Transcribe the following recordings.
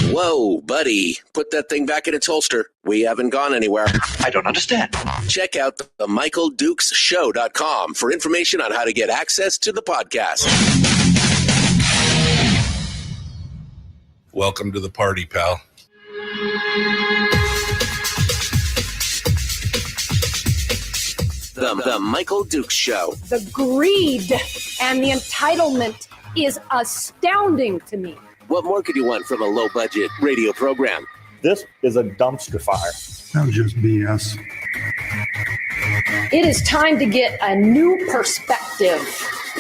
Whoa, buddy. Put that thing back in its holster. We haven't gone anywhere. I don't understand. Check out the MichaelDukesShow.com for information on how to get access to the podcast. Welcome to the party, pal. The Michael Dukes Show. The greed and the entitlement is astounding to me. What more could you want from a low-budget radio program? This is a dumpster fire. That's just BS. It is time to get a new perspective.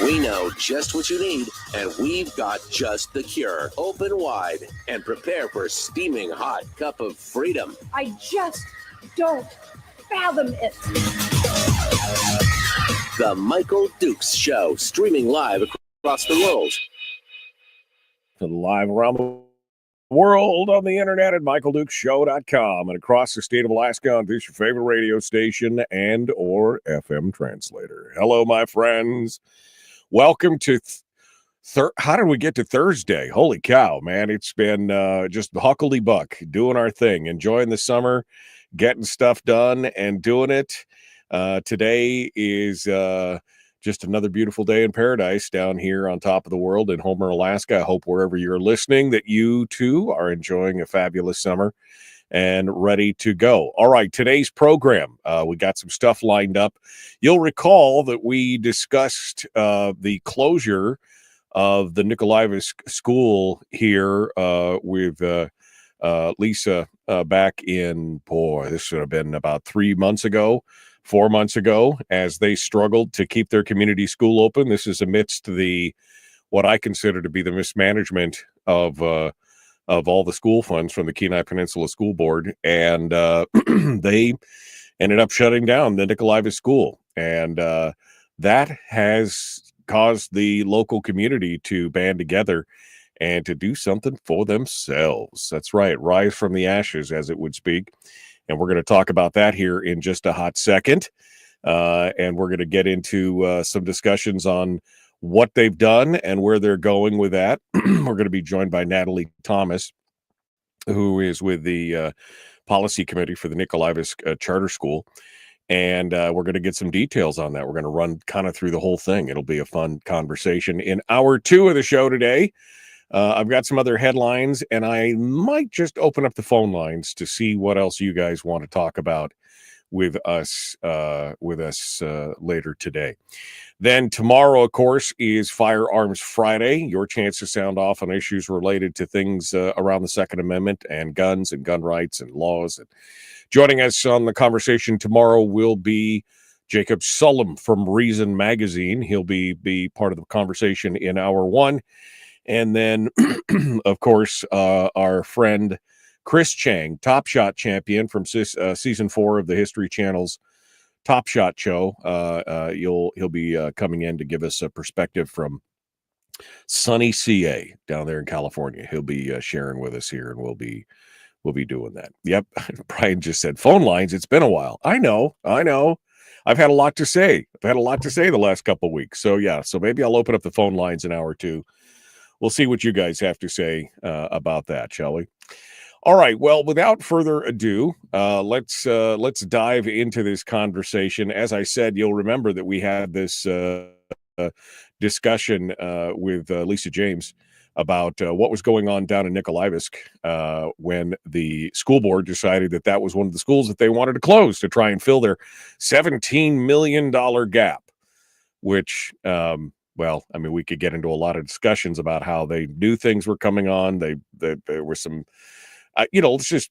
We know just what you need, and we've got just the cure. Open wide and prepare for a steaming hot cup of freedom. I just don't fathom it. The Michael Dukes Show, streaming live across the world. Live around the world on the internet at MichaelDukesShow.com and across the state of Alaska on this your favorite radio station and or FM translator. Hello, my friends. Welcome to how did we get to Thursday? Holy cow, man. It's been just huckleberry buck doing our thing, enjoying the summer, getting stuff done and doing it. Today is just another beautiful day in paradise down here on top of the world in Homer, Alaska. I hope wherever you're listening that you too are enjoying a fabulous summer and ready to go. All right, today's program, we got some stuff lined up. You'll recall that we discussed the closure of the Nikolaevsk school here with Lisa back in, this should have been about 4 months ago, as they struggled to keep their community school open. This is amidst what I consider to be the mismanagement of all the school funds from the Kenai Peninsula School Board, and they ended up shutting down the Nikolaevsk school, and that has caused the local community to band together and to do something for themselves. That's right, rise from the ashes, as it would speak. And we're going to talk about that here in just a hot second. And we're going to get into some discussions on what they've done and where they're going with that. We're going to be joined by Natalie Thomas, who is with the policy committee for the Nikolaevsk Charter School. And we're going to get some details on that. We're going to run kind of through the whole thing. It'll be a fun conversation. In hour 2 of the show today, I've got some other headlines, and I might just open up the phone lines to see what else you guys want to talk about with us later today. Then tomorrow, of course, is Firearms Friday, your chance to sound off on issues related to things around the Second Amendment and guns and gun rights and laws. And joining us on the conversation tomorrow will be Jacob Sullum from Reason Magazine. He'll be part of the conversation in hour 1. And then, of course, our friend Chris Chang, Top Shot champion from season 4 of the History Channel's Top Shot show. He'll be coming in to give us a perspective from sunny CA down there in California. He'll be sharing with us here, and we'll be doing that. Yep, Brian just said phone lines. It's been a while. I know. I've had a lot to say. The last couple of weeks. So yeah, so maybe I'll open up the phone lines in hour 2. We'll see what you guys have to say about that, shall we? All right. Well, without further ado, let's dive into this conversation. As I said, you'll remember that we had this discussion with Lisa James about what was going on down in Nikolaevsk when the school board decided that was one of the schools that they wanted to close to try and fill their $17 million gap, which well, I mean, we could get into a lot of discussions about how they knew things were coming on. There were some, let's just,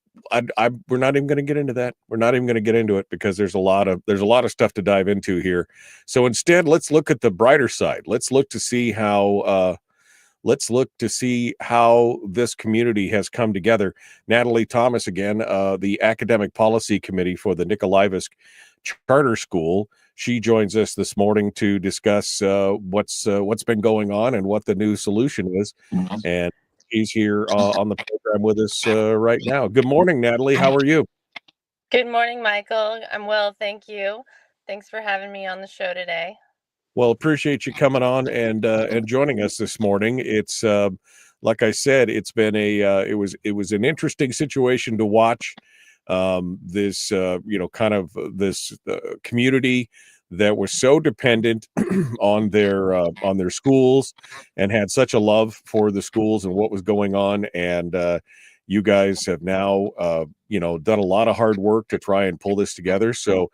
we're not even going to get into that. We're not even going to get into it because there's a lot of stuff to dive into here. So instead, let's look at the brighter side. Let's look to see how this community has come together. Natalie Thomas, again, the Academic Policy Committee for the Nikolaevsk Charter School. She joins us this morning to discuss what's been going on and what the new solution is. And she's here on the program with us right now. Good morning, Natalie. How are you? Good morning, Michael. I'm well, thank you. Thanks for having me on the show today. Well, appreciate you coming on and joining us this morning. It's like I said, it's been it was an interesting situation to watch. This community that was so dependent on their schools and had such a love for the schools and what was going on, and you guys have now done a lot of hard work to try and pull this together. So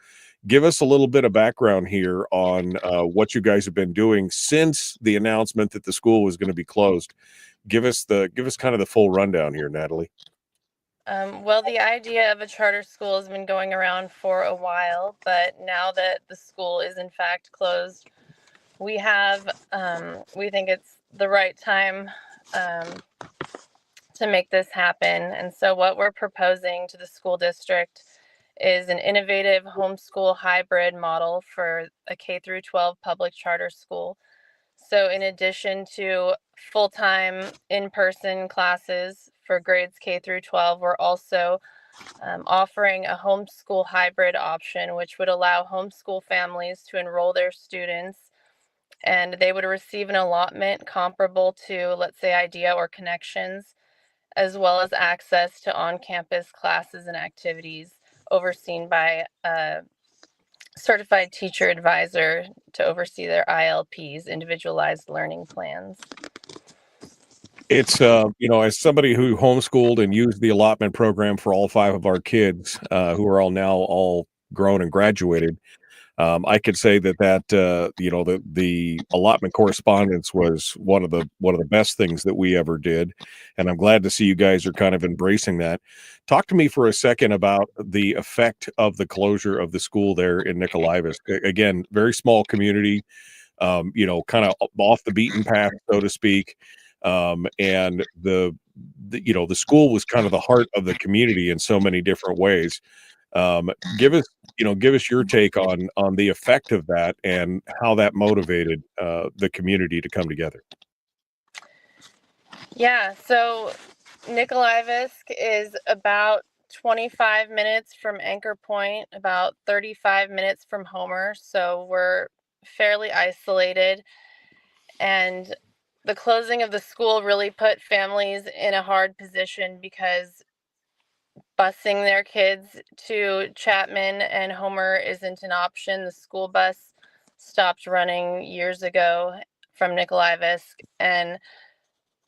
give us a little bit of background here on what you guys have been doing since the announcement that the school was going to be closed. Give us kind of the full rundown here, Natalie. Well, the idea of a charter school has been going around for a while, but now that the school is in fact closed, we think it's the right time to make this happen. And so what we're proposing to the school district is an innovative homeschool hybrid model for a K through 12 public charter school. So in addition to full-time in-person classes for grades K through 12, we're also offering a homeschool hybrid option, which would allow homeschool families to enroll their students, and they would receive an allotment comparable to, let's say, IDEA or Connections, as well as access to on-campus classes and activities overseen by a certified teacher advisor to oversee their ILPs, individualized learning plans. It's as somebody who homeschooled and used the allotment program for all 5 of our kids, who are all grown and graduated, I could say that the allotment correspondence was one of the best things that we ever did, and I'm glad to see you guys are kind of embracing that. Talk to me for a second about the effect of the closure of the school there in Nikolaevsk. Again, very small community, kind of off the beaten path, so to speak. And the school was kind of the heart of the community in so many different ways. Give us your take on the effect of that and how that motivated the community to come together. Yeah, so Nikolaevsk is about 25 minutes from Anchor Point, about 35 minutes from Homer, so we're fairly isolated. And the closing of the school really put families in a hard position because busing their kids to Chapman and Homer isn't an option. The school bus stopped running years ago from Nikolaevsk, and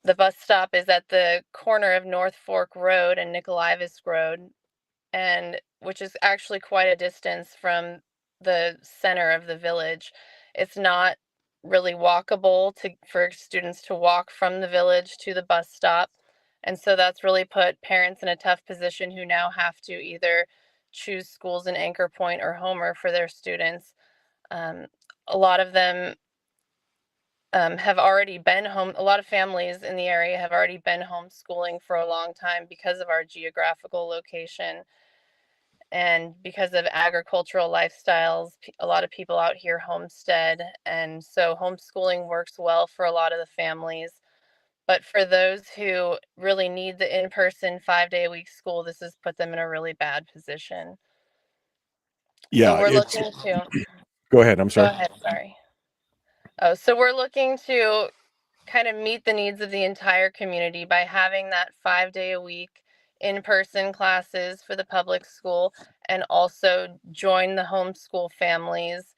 the bus stop is at the corner of North Fork Road and Nikolaevsk Road, and which is actually quite a distance from the center of the village. It's not really walkable for students to walk from the village to the bus stop. And so that's really put parents in a tough position who now have to either choose schools in Anchor Point or Homer for their students. A lot of them have already been home. A lot of families in the area have already been homeschooling for a long time because of our geographical location and because of agricultural lifestyles. A lot of people out here homestead, and so homeschooling works well for a lot of the families. But for those who really need the in-person 5-day-a-week school, this has put them in a really bad position. Yeah, so we're looking to go ahead. I'm sorry. Go ahead, sorry. So we're looking to kind of meet the needs of the entire community by having that 5-day-a-week in-person classes for the public school, and also join the homeschool families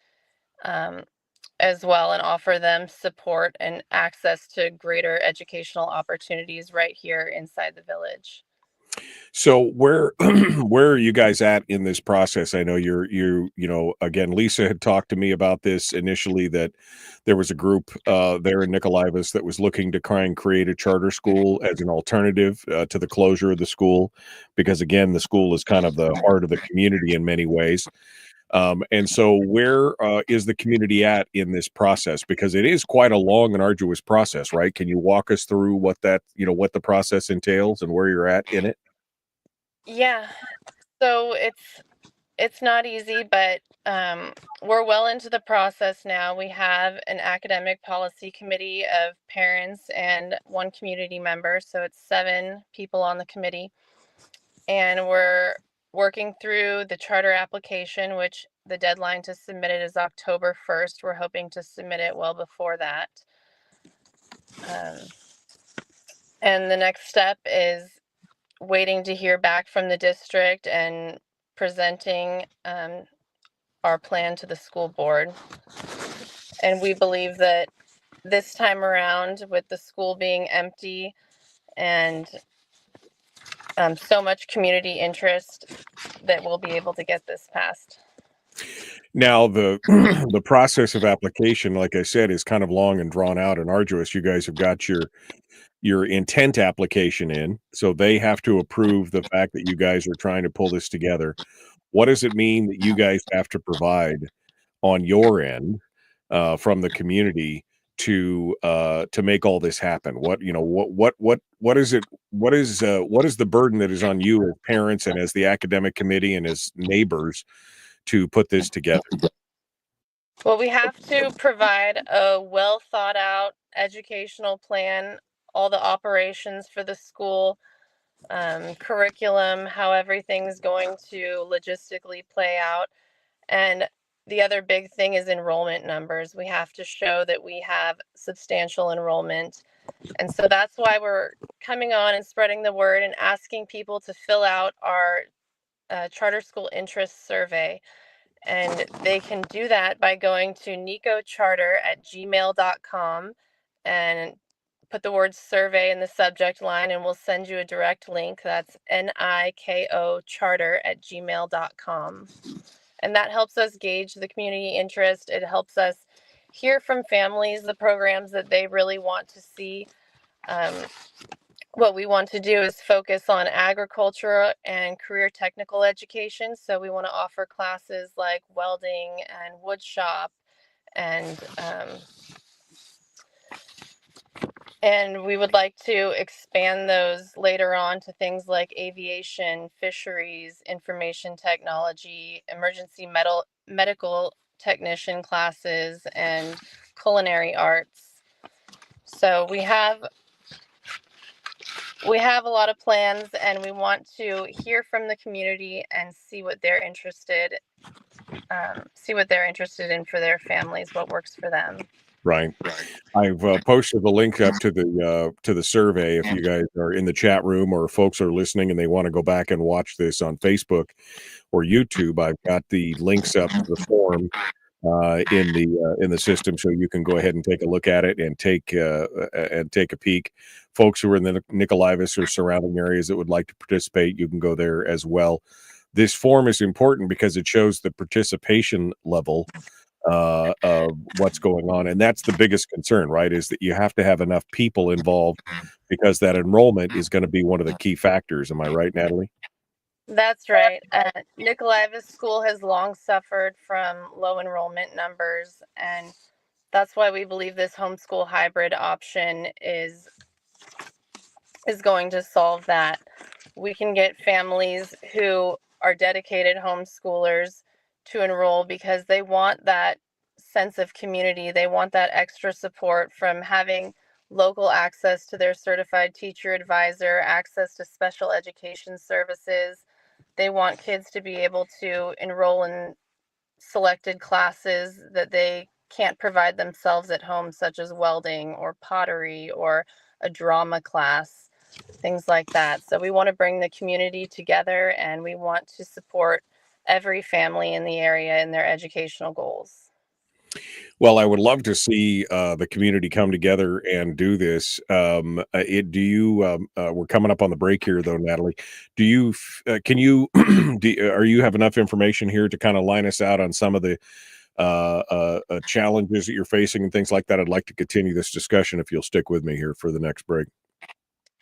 as well, and offer them support and access to greater educational opportunities right here inside the village. So where where are you guys at in this process? I know again, Lisa had talked to me about this initially, that there was a group there in Nikolaevsk that was looking to try and create a charter school as an alternative to the closure of the school, because again, the school is kind of the heart of the community in many ways. And so where is the community at in this process? Because it is quite a long and arduous process, right? Can you walk us through what what the process entails and where you're at in it? Yeah, so it's not easy, but we're well into the process now. We have an academic policy committee of parents and one community member, so it's 7 people on the committee, and we're working through the charter application, which the deadline to submit it is October 1st. We're hoping to submit it well before that. And the next step is waiting to hear back from the district and presenting our plan to the school board. And we believe that this time around, with the school being empty and so much community interest, that we'll be able to get this passed. Now, the the process of application, like I said, is kind of long and drawn out and arduous. You guys have got your intent application in, so they have to approve the fact that you guys are trying to pull this together. What does it mean that you guys have to provide on your end from the community to make all this happen? What is it? What is the burden that is on you as parents and as the academic committee and as neighbors to put this together? Well, we have to provide a well thought out educational plan, all the operations for the school, curriculum, how everything's going to logistically play out. And the other big thing is enrollment numbers. We have to show that we have substantial enrollment. And so that's why we're coming on and spreading the word and asking people to fill out our charter school interest survey. And they can do that by going to nicocharter@gmail.com and put the word survey in the subject line, and we'll send you a direct link. That's nicocharter@gmail.com. And that helps us gauge the community interest. It helps us hear from families the programs that they really want to see. What we want to do is focus on agriculture and career technical education. So we want to offer classes like welding and wood shop, and we would like to expand those later on to things like aviation, fisheries, information technology, emergency medical technician classes, and culinary arts. So we have a lot of plans, and we want to hear from the community and see what they're interested in for their families, what works for them. Right. I've posted the link up to the survey. If you guys are in the chat room or folks are listening and they want to go back and watch this on Facebook or YouTube, I've got the links up to the form in the system, so you can go ahead and take a look at it and take a peek. Folks who are in the Nikolaevsk or surrounding areas that would like to participate, you can go there as well. This form is important because it shows the participation level of what's going on, and that's the biggest concern, right? Is that you have to have enough people involved, because that enrollment is going to be one of the key factors. Am I right, Natalie? That's right. Nikolaevsk School has long suffered from low enrollment numbers, and that's why we believe this homeschool hybrid option is going to solve that. We can get families who are dedicated homeschoolers to enroll because they want that sense of community. They want that extra support from having local access to their certified teacher advisor, access to special education services. They want kids to be able to enroll in selected classes that they can't provide themselves at home, such as welding or pottery or a drama class, things like that. So we want to bring the community together, and we want to support every family in the area in their educational goals. Well, I would love to see the community come together and do this. We're coming up on the break here, though, Natalie. Do you, can you, are you have enough information here to kind of line us out on some of the challenges that you're facing and things like that? I'd like to continue this discussion if you'll stick with me here for the next break.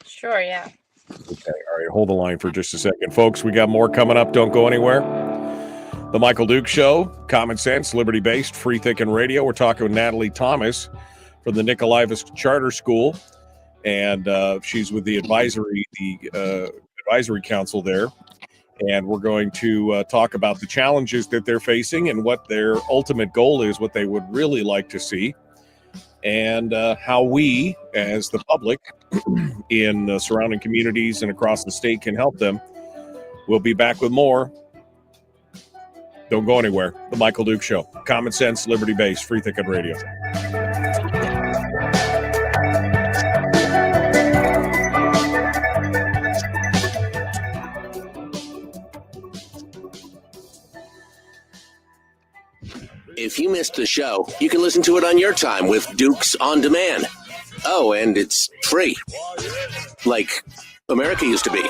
Sure, yeah. Okay, all right, hold the line for just a second. Folks, we got more coming up. Don't go anywhere. The Michael Duke Show, common sense, liberty-based, free-thinking radio. We're talking with Natalie Thomas from the Nikolaevsk Charter School, and she's with the advisory council there. And we're going to talk about the challenges that they're facing and what their ultimate goal is, what they would really like to see, and how we, as the public, in the surrounding communities and across the state can help them. We'll be back with more. Don't go anywhere. The Michael Duke Show. Common sense, liberty-based, free-thinking radio. If you missed the show, you can listen to it on your time with Dukes On Demand. Oh, and it's free. Like America used to be.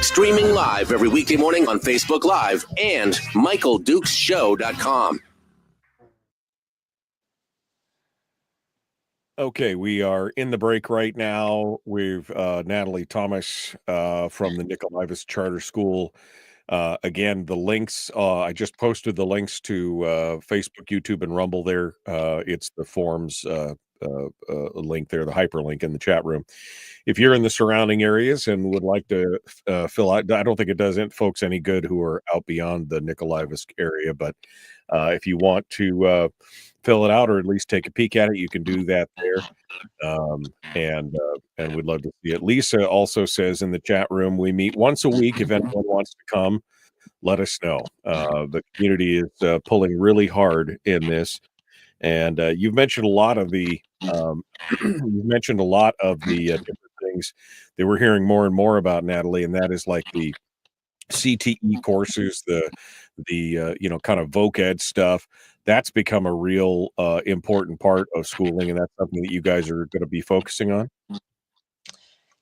Streaming live every weekday morning on Facebook Live and MichaelDukesShow.com. Okay, we are in the break right now with Natalie Thomas from the Nikolaevsk Charter School. Again, the links, I just posted the links to Facebook, YouTube, and Rumble there. It's the forums link there, the hyperlink in the chat room. If you're in the surrounding areas and would like to fill out, I don't think it does folks any good who are out beyond the Nikolaevsk area, but if you want to fill it out or at least take a peek at it, you can do that there. And we'd love to see it. Lisa also says in the chat room, we meet once a week. If anyone wants to come, let us know. The community is pulling really hard in this. And you've mentioned a lot of the different things that we're hearing more and more about, Natalie, and that is like the CTE courses, the kind of voc ed stuff. That's become a real important part of schooling, and that's something that you guys are going to be focusing on.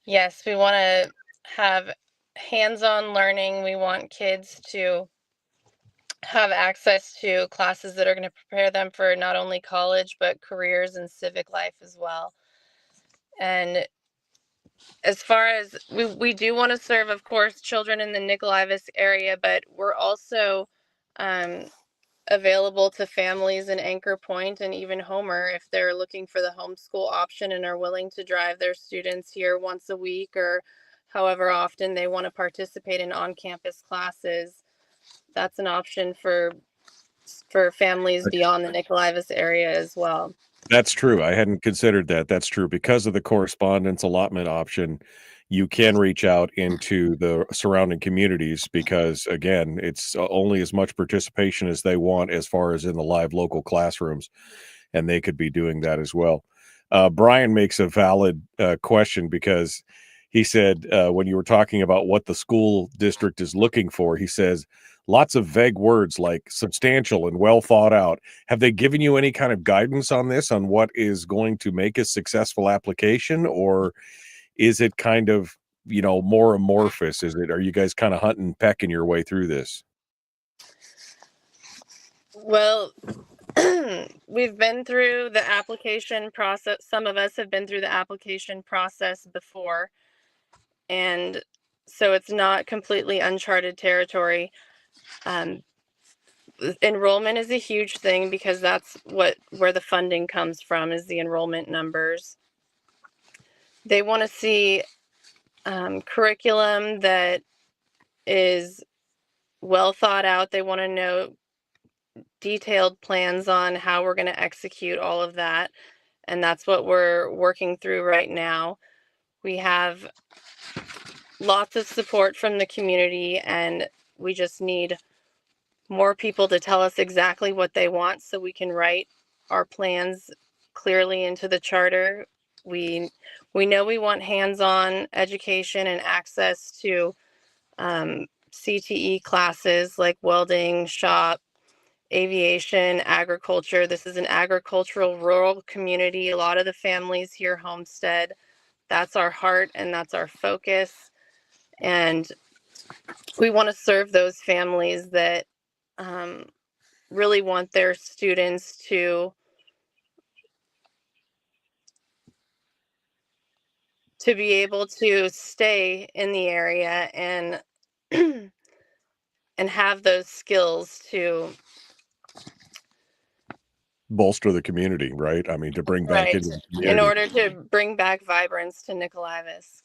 Yes, we want to have hands-on learning. We want kids to have access to classes that are going to prepare them for not only college, but careers and civic life as well. And as far as we do want to serve, of course, children in the Nikolaevsk area, but we're also available to families in Anchor Point and even Homer if they're looking for the homeschool option and are willing to drive their students here once a week or however often they want to participate in on-campus classes. That's an option for families beyond the Nikolaevsk area as well. That's true. I hadn't considered that. That's true. Because of the correspondence allotment option, you can reach out into the surrounding communities because, again, it's only as much participation as they want as far as in the live local classrooms, and they could be doing that as well. Brian makes a valid question because he said when you were talking about what the school district is looking for, he says, lots of vague words like substantial and well thought out. Have they given you any kind of guidance on this, on what is going to make a successful application, or is it kind of, more amorphous? Are you guys kind of hunting, pecking your way through this? Well, we've been through the application process. Some of us have been through the application process before, and so it's not completely uncharted territory. Enrollment is a huge thing because that's where the funding comes from, is the enrollment numbers. They want to see curriculum that is well thought out. They want to know detailed plans on how we're going to execute all of that, and that's what we're working through right now. We have lots of support from the community, and we just need more people to tell us exactly what they want so we can write our plans clearly into the charter. We know we want hands-on education and access to CTE classes like welding, shop, aviation, agriculture. This is an agricultural rural community. A lot of the families here homestead. That's our heart and that's our focus. And we want to serve those families that really want their students to be able to stay in the area and and have those skills to bolster the community, right? I mean, to bring back into the in community. order to bring back vibrance to Nikolaevsk.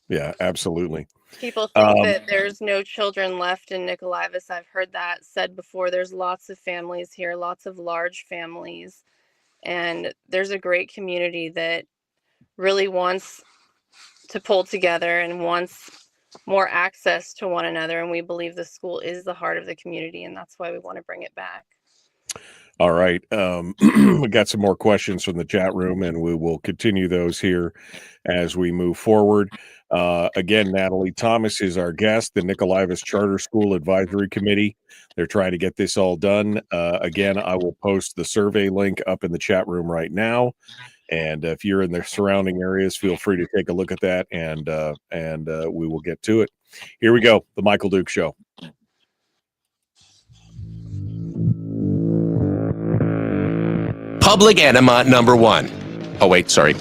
Yeah, absolutely. People think that there's no children left in Nikolaevsk. I've heard that said before. There's lots of families here, lots of large families, and there's a great community that really wants to pull together and wants more access to one another. And we believe the school is the heart of the community, and that's why we want to bring it back. All right. We got some more questions from the chat room, and we will continue those here as we move forward. Again, Natalie Thomas is our guest, the Nikolaevsk Charter School Advisory Committee. They're trying to get this all done. Again, I will post the survey link up in the chat room right now. And if you're in the surrounding areas, feel free to take a look at that, and we will get to it. Here we go. The Michael Duke Show. Public enema number one. Oh, wait, sorry.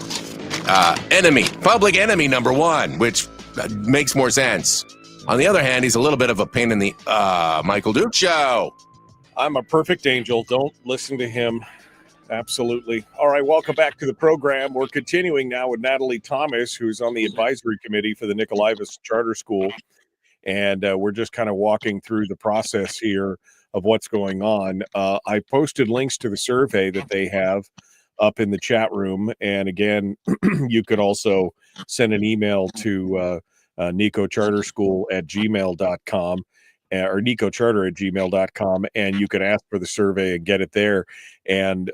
Public enemy number one, which makes more sense. On the other hand, he's a little bit of a pain in the Michael Duke Show. I'm a perfect angel. Don't listen to him. Absolutely. All right, welcome back to the program. We're continuing now with Natalie Thomas, who's on the advisory committee for the Nikolaevsk Charter School. And we're just kind of walking through the process here of what's going on. I posted links to the survey that they have up in the chat room. And again, you could also send an email to nicocharterschool@gmail.com or nicocharter@gmail.com, and you can ask for the survey and get it there. And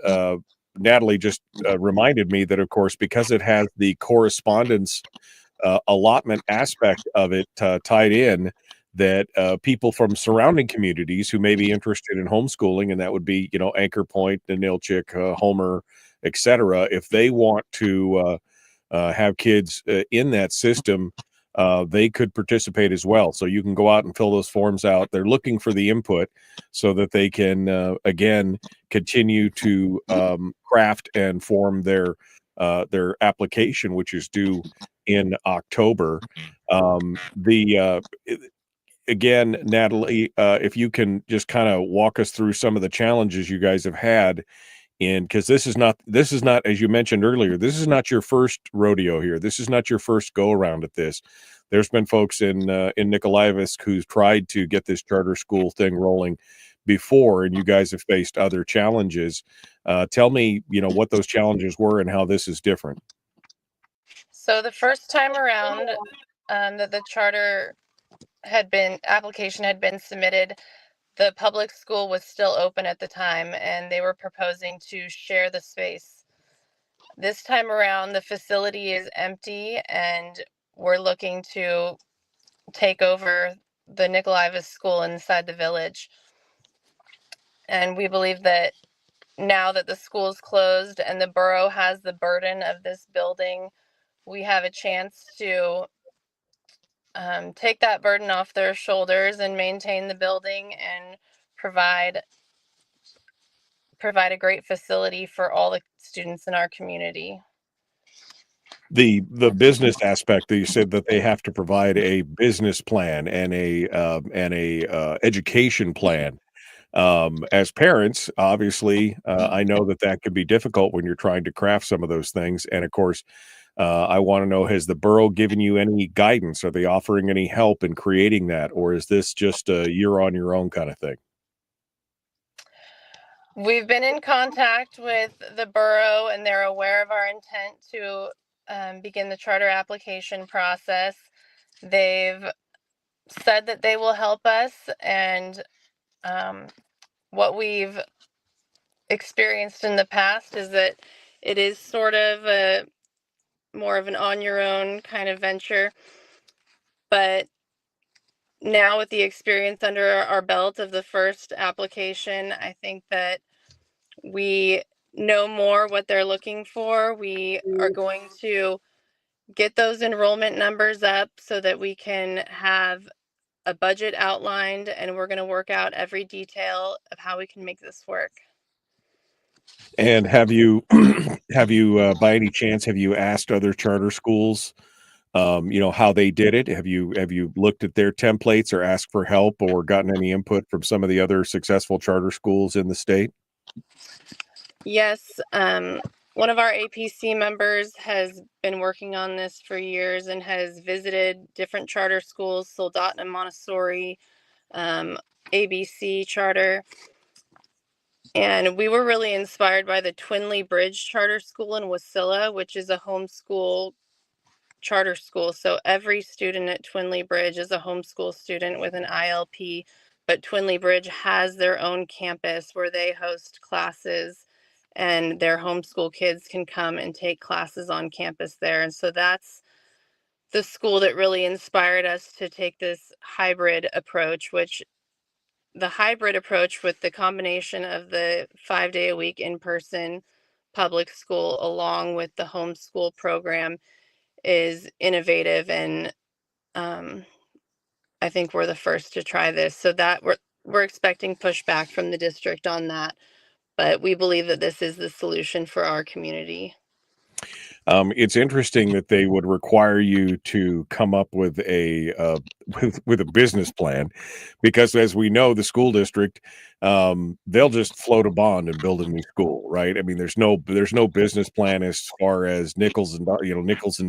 Natalie just reminded me that, of course, because it has the correspondence allotment aspect of it tied in, that people from surrounding communities who may be interested in homeschooling, and that would be, Anchor Point, Nilchik, Homer, etc., if they want to have kids in that system, they could participate as well. So you can go out and fill those forms out. They're looking for the input so that they can, again, continue to craft and form their application, which is due in October. Again, Natalie, if you can just kind of walk us through some of the challenges you guys have had, because this is not, as you mentioned earlier, this is not your first rodeo here. This is not your first go around at this. There's been folks in Nikolaevsk who's tried to get this charter school thing rolling before, and you guys have faced other challenges. Tell me, what those challenges were and how this is different. So the first time around that the charter application had been submitted, the public school was still open at the time, and they were proposing to share the space. This time around, the facility is empty, and we're looking to take over the Nikolaevsk school inside the village. And we believe that now that the school's closed and the borough has the burden of this building, we have a chance to take that burden off their shoulders and maintain the building and provide a great facility for all the students in our community. The business aspect that you said that they have to provide a business plan and a education plan. As parents, obviously, I know that could be difficult when you're trying to craft some of those things. And of course, I want to know, has the borough given you any guidance? Are they offering any help in creating that? Or is this just a you're on your own kind of thing? We've been in contact with the borough, and they're aware of our intent to begin the charter application process. They've said that they will help us, and what we've experienced in the past is that it is sort of more of an on your own kind of venture, but now with the experience under our belt of the first application, I think that we know more what they're looking for. We are going to get those enrollment numbers up so that we can have a budget outlined, and we're going to work out every detail of how we can make this work. And have you, by any chance, have you asked other charter schools, how they did it? Have you looked at their templates or asked for help or gotten any input from some of the other successful charter schools in the state? Yes, one of our APC members has been working on this for years and has visited different charter schools, Soldotna Montessori, ABC Charter, and we were really inspired by the Twinley Bridge Charter School in Wasilla, which is a homeschool charter school. So every student at Twinley Bridge is a homeschool student with an ILP, but Twinley Bridge has their own campus where they host classes and their homeschool kids can come and take classes on campus there. And so that's the school that really inspired us to take this hybrid approach, which the hybrid approach with the combination of the 5-day-a-week in-person public school along with the homeschool program is innovative, and I think we're the first to try this. So that we're expecting pushback from the district on that, but we believe that this is the solution for our community. It's interesting that they would require you to come up with a with a business plan, because as we know, the school district, they'll just float a bond and build a new school, right? I mean, there's no business plan as far as nickels and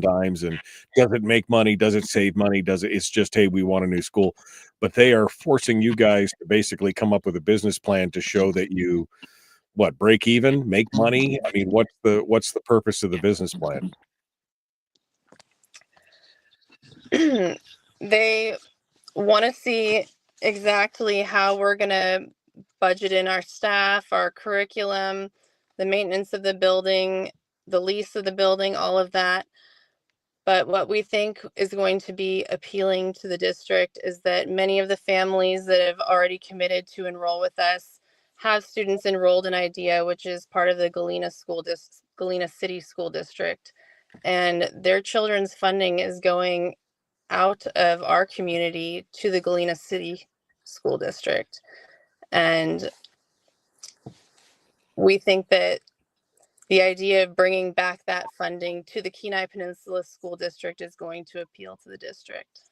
dimes, and does it make money? Does it save money? Does it? It's just, hey, we want a new school, but they are forcing you guys to basically come up with a business plan to show that you break even, make money. I mean, what's the purpose of the business plan? They want to see exactly how we're going to budget in our staff, our curriculum, the maintenance of the building, the lease of the building, all of that. But what we think is going to be appealing to the district is that many of the families that have already committed to enroll with us have students enrolled in IDEA, which is part of the Galena City School District. And their children's funding is going out of our community to the Galena City School District. And we think that the idea of bringing back that funding to the Kenai Peninsula School District is going to appeal to the district.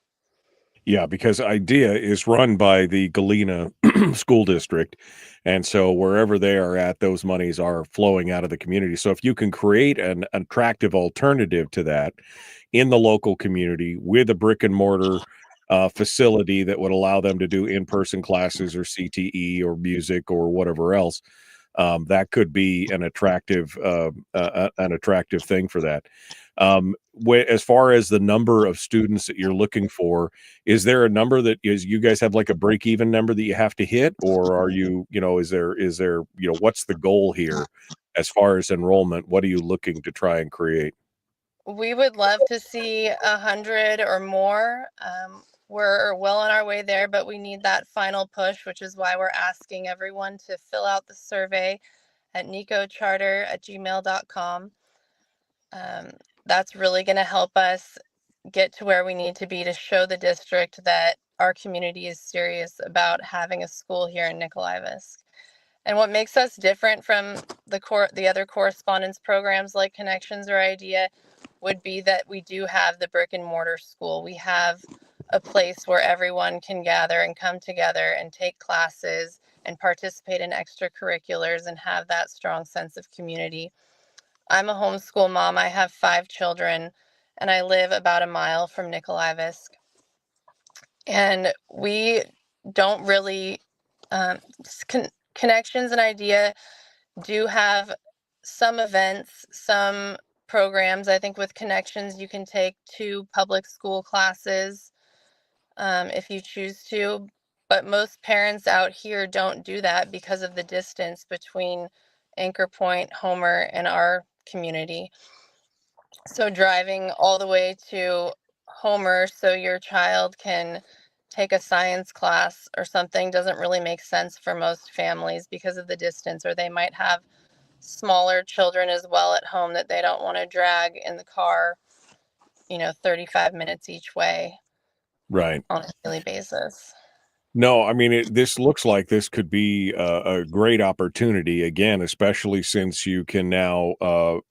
Yeah, because IDEA is run by the Galena School District. And so wherever they are at, those monies are flowing out of the community. So if you can create an attractive alternative to that in the local community with a brick and mortar facility that would allow them to do in-person classes or CTE or music or whatever else, that could be an attractive thing for that. As far as the number of students that you're looking for, is there a number that you guys have, like a break even number that you have to hit, or are you, is there, what's the goal here as far as enrollment? What are you looking to try and create? We would love to see 100 or more. We're well on our way there, but we need that final push, which is why we're asking everyone to fill out the survey at nicocharter@gmail.com. That's really going to help us get to where we need to be to show the district that our community is serious about having a school here in Nikolaevsk. And what makes us different from the other correspondence programs like Connections or IDEA would be that we do have the brick and mortar school. We have a place where everyone can gather and come together and take classes and participate in extracurriculars and have that strong sense of community. I'm a homeschool mom. I have 5 children, and I live about a mile from Nikolaevsk. And we don't really, Connections and IDEA do have some events, some programs. I think with Connections, you can take 2 public school classes if you choose to. But most parents out here don't do that because of the distance between Anchor Point, Homer, and our community. So driving all the way to Homer so your child can take a science class or something doesn't really make sense for most families because of the distance, or they might have smaller children as well at home that they don't want to drag in the car, 35 minutes each way Right. on a daily basis. No, I mean, this looks like this could be a great opportunity again, especially since you can now,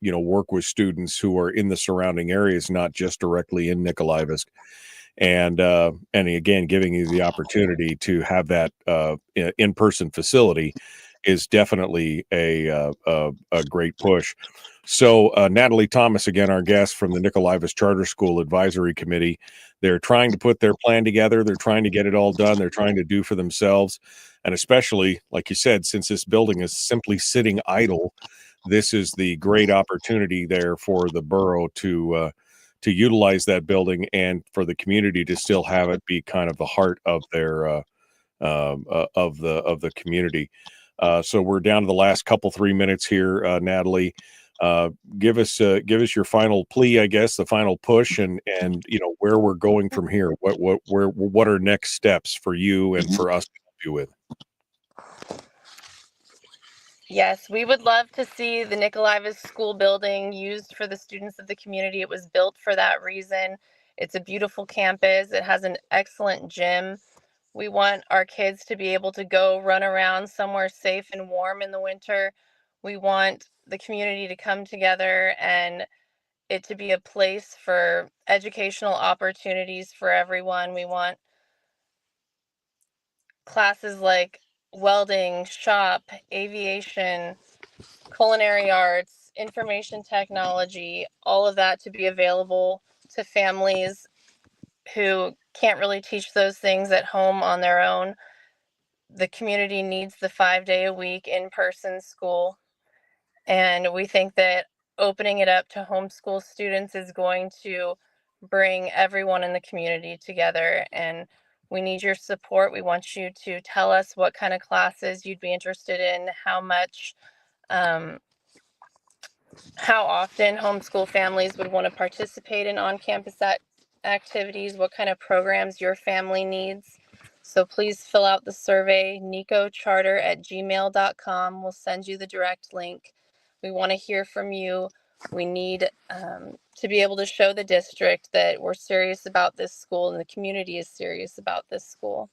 work with students who are in the surrounding areas, not just directly in Nikolaevsk, and again, giving you the opportunity to have that in-person facility is definitely a great push. So, Natalie Thomas, again, our guest from the Nikolaevsk Charter School Advisory Committee. They're trying to put their plan together. They're trying to get it all done. They're trying to do for themselves. And especially, like you said, since this building is simply sitting idle, this is the great opportunity there for the borough to utilize that building and for the community to still have it be kind of the heart of their of the community. So we're down to the last 3 minutes here, Natalie. Give us your final plea, I guess, the final push, and where we're going from here. What are next steps for you and for us to help you with? Yes, we would love to see the Nikolaevsk school building used for the students of the community. It was built for that reason. It's a beautiful campus. It has an excellent gym. We want our kids to be able to go run around somewhere safe and warm in the winter. We want the community to come together and it to be a place for educational opportunities for everyone. We want classes like welding, shop, aviation, culinary arts, information technology, all of that to be available to families who can't really teach those things at home on their own. The community needs the 5-day-a-week in-person school. And we think that opening it up to homeschool students is going to bring everyone in the community together. And we need your support. We want you to tell us what kind of classes you'd be interested in, how much, how often homeschool families would want to participate in on-campus activities, what kind of programs your family needs. So please fill out the survey, nicocharter@gmail.com. We'll send you the direct link. We want to hear from you. We need to be able to show the district that we're serious about this school and the community is serious about this school.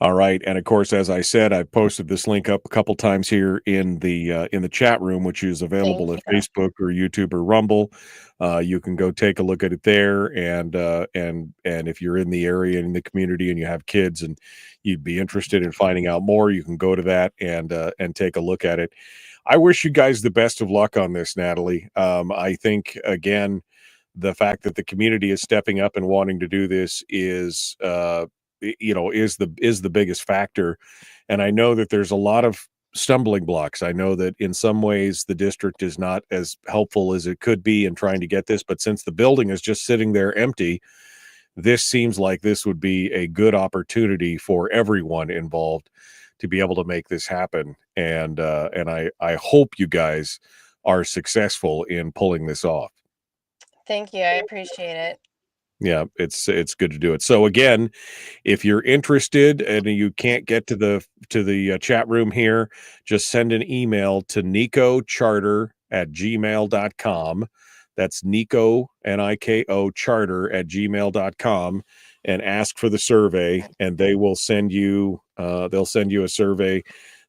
All right, and of course, as I said, I posted this link up a couple times here in the chat room, which is available at Facebook or YouTube or Rumble. You can go take a look at it there, and if you're in the area and in the community and you have kids and you'd be interested in finding out more, you can go to that and take a look at it. I wish you guys the best of luck on this, Natalie. I think again, the fact that the community is stepping up and wanting to do this is the biggest factor. And I know that there's a lot of stumbling blocks. I know that in some ways the district is not as helpful as it could be in trying to get this, but since the building is just sitting there empty, this seems like this would be a good opportunity for everyone involved to be able to make this happen. And I hope you guys are successful in pulling this off. Thank you. I appreciate it. Yeah, it's good to do it. So again, if you're interested and you can't get to the chat room here, just send an email to nicocharter@gmail.com. That's Nico, Niko charter@gmail.com, and ask for the survey, and they will send you a survey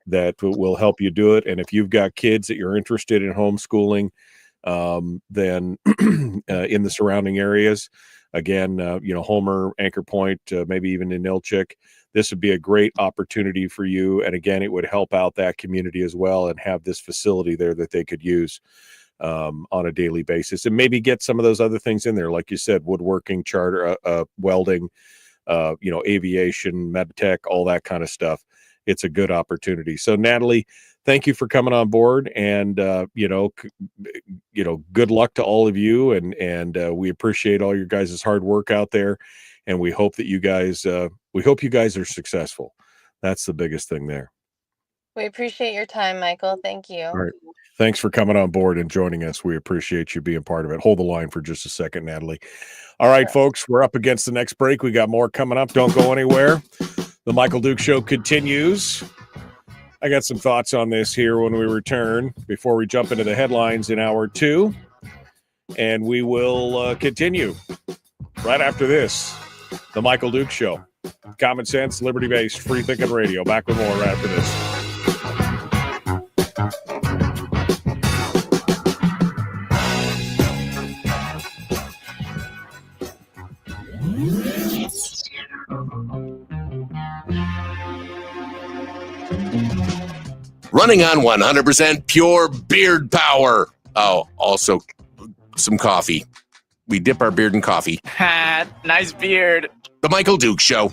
that will help you do it. And if you've got kids that you're interested in homeschooling, then in the surrounding areas, again, Homer, Anchor Point, maybe even in Nilchik, this would be a great opportunity for you. And again, it would help out that community as well and have this facility there that they could use on a daily basis, and maybe get some of those other things in there. Like you said, woodworking, charter, welding, aviation, medtech, all that kind of stuff. It's a good opportunity. So Natalie, thank you for coming on board, and good luck to all of you, and we appreciate all your guys' hard work out there, and we hope that you guys are successful. That's the biggest thing there. We appreciate your time, Michael. Thank you. All right. Thanks for coming on board and joining us. We appreciate you being part of it. Hold the line for just a second, Natalie. All right, folks, we're up against the next break. We got more coming up. Don't go anywhere. The Michael Duke Show continues. I got some thoughts on this here when we return before we jump into the headlines in hour 2. And we will continue right after this. The Michael Duke Show. Common sense, liberty-based, free-thinking radio. Back with more right after this. Running on 100% pure beard power. Oh, also some coffee. We dip our beard in coffee. Nice beard. The Michael Duke Show.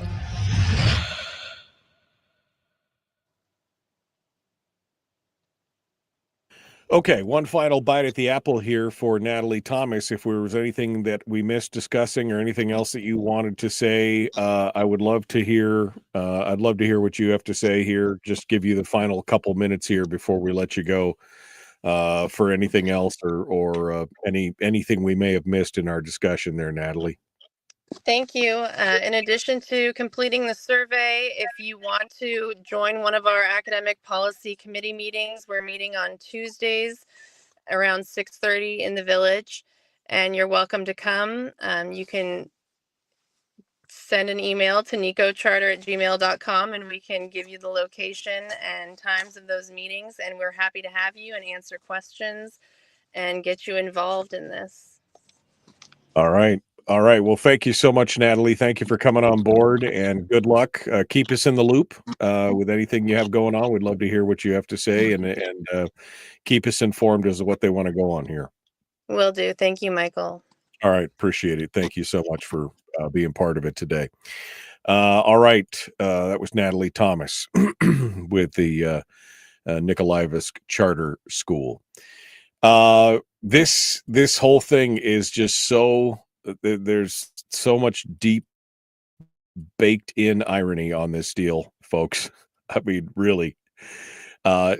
Okay, one final bite at the apple here for Natalie Thomas. If there was anything that we missed discussing or anything else that you wanted to say, I would love to hear. I'd love to hear what you have to say here. Just give you the final couple minutes here before we let you go for anything else or anything we may have missed in our discussion there, Natalie. Thank you. In addition to completing the survey, if you want to join one of our academic policy committee meetings, we're meeting on Tuesdays around 6:30 in the village, and you're welcome to come. You can send an email to nikocharter@gmail.com and we can give you the location and times of those meetings, and we're happy to have you and answer questions and get you involved in this. All right. All right. Well, thank you so much, Natalie. Thank you for coming on board, and good luck. Keep us in the loop with anything you have going on. We'd love to hear what you have to say and keep us informed as to what they want to go on here. Will do. Thank you, Michael. All right. Appreciate it. Thank you so much for being part of it today. All right. That was Natalie Thomas with the Nikolaevsk Charter School. This whole thing is just so... There's so much deep baked in irony on this deal, folks. I mean, really.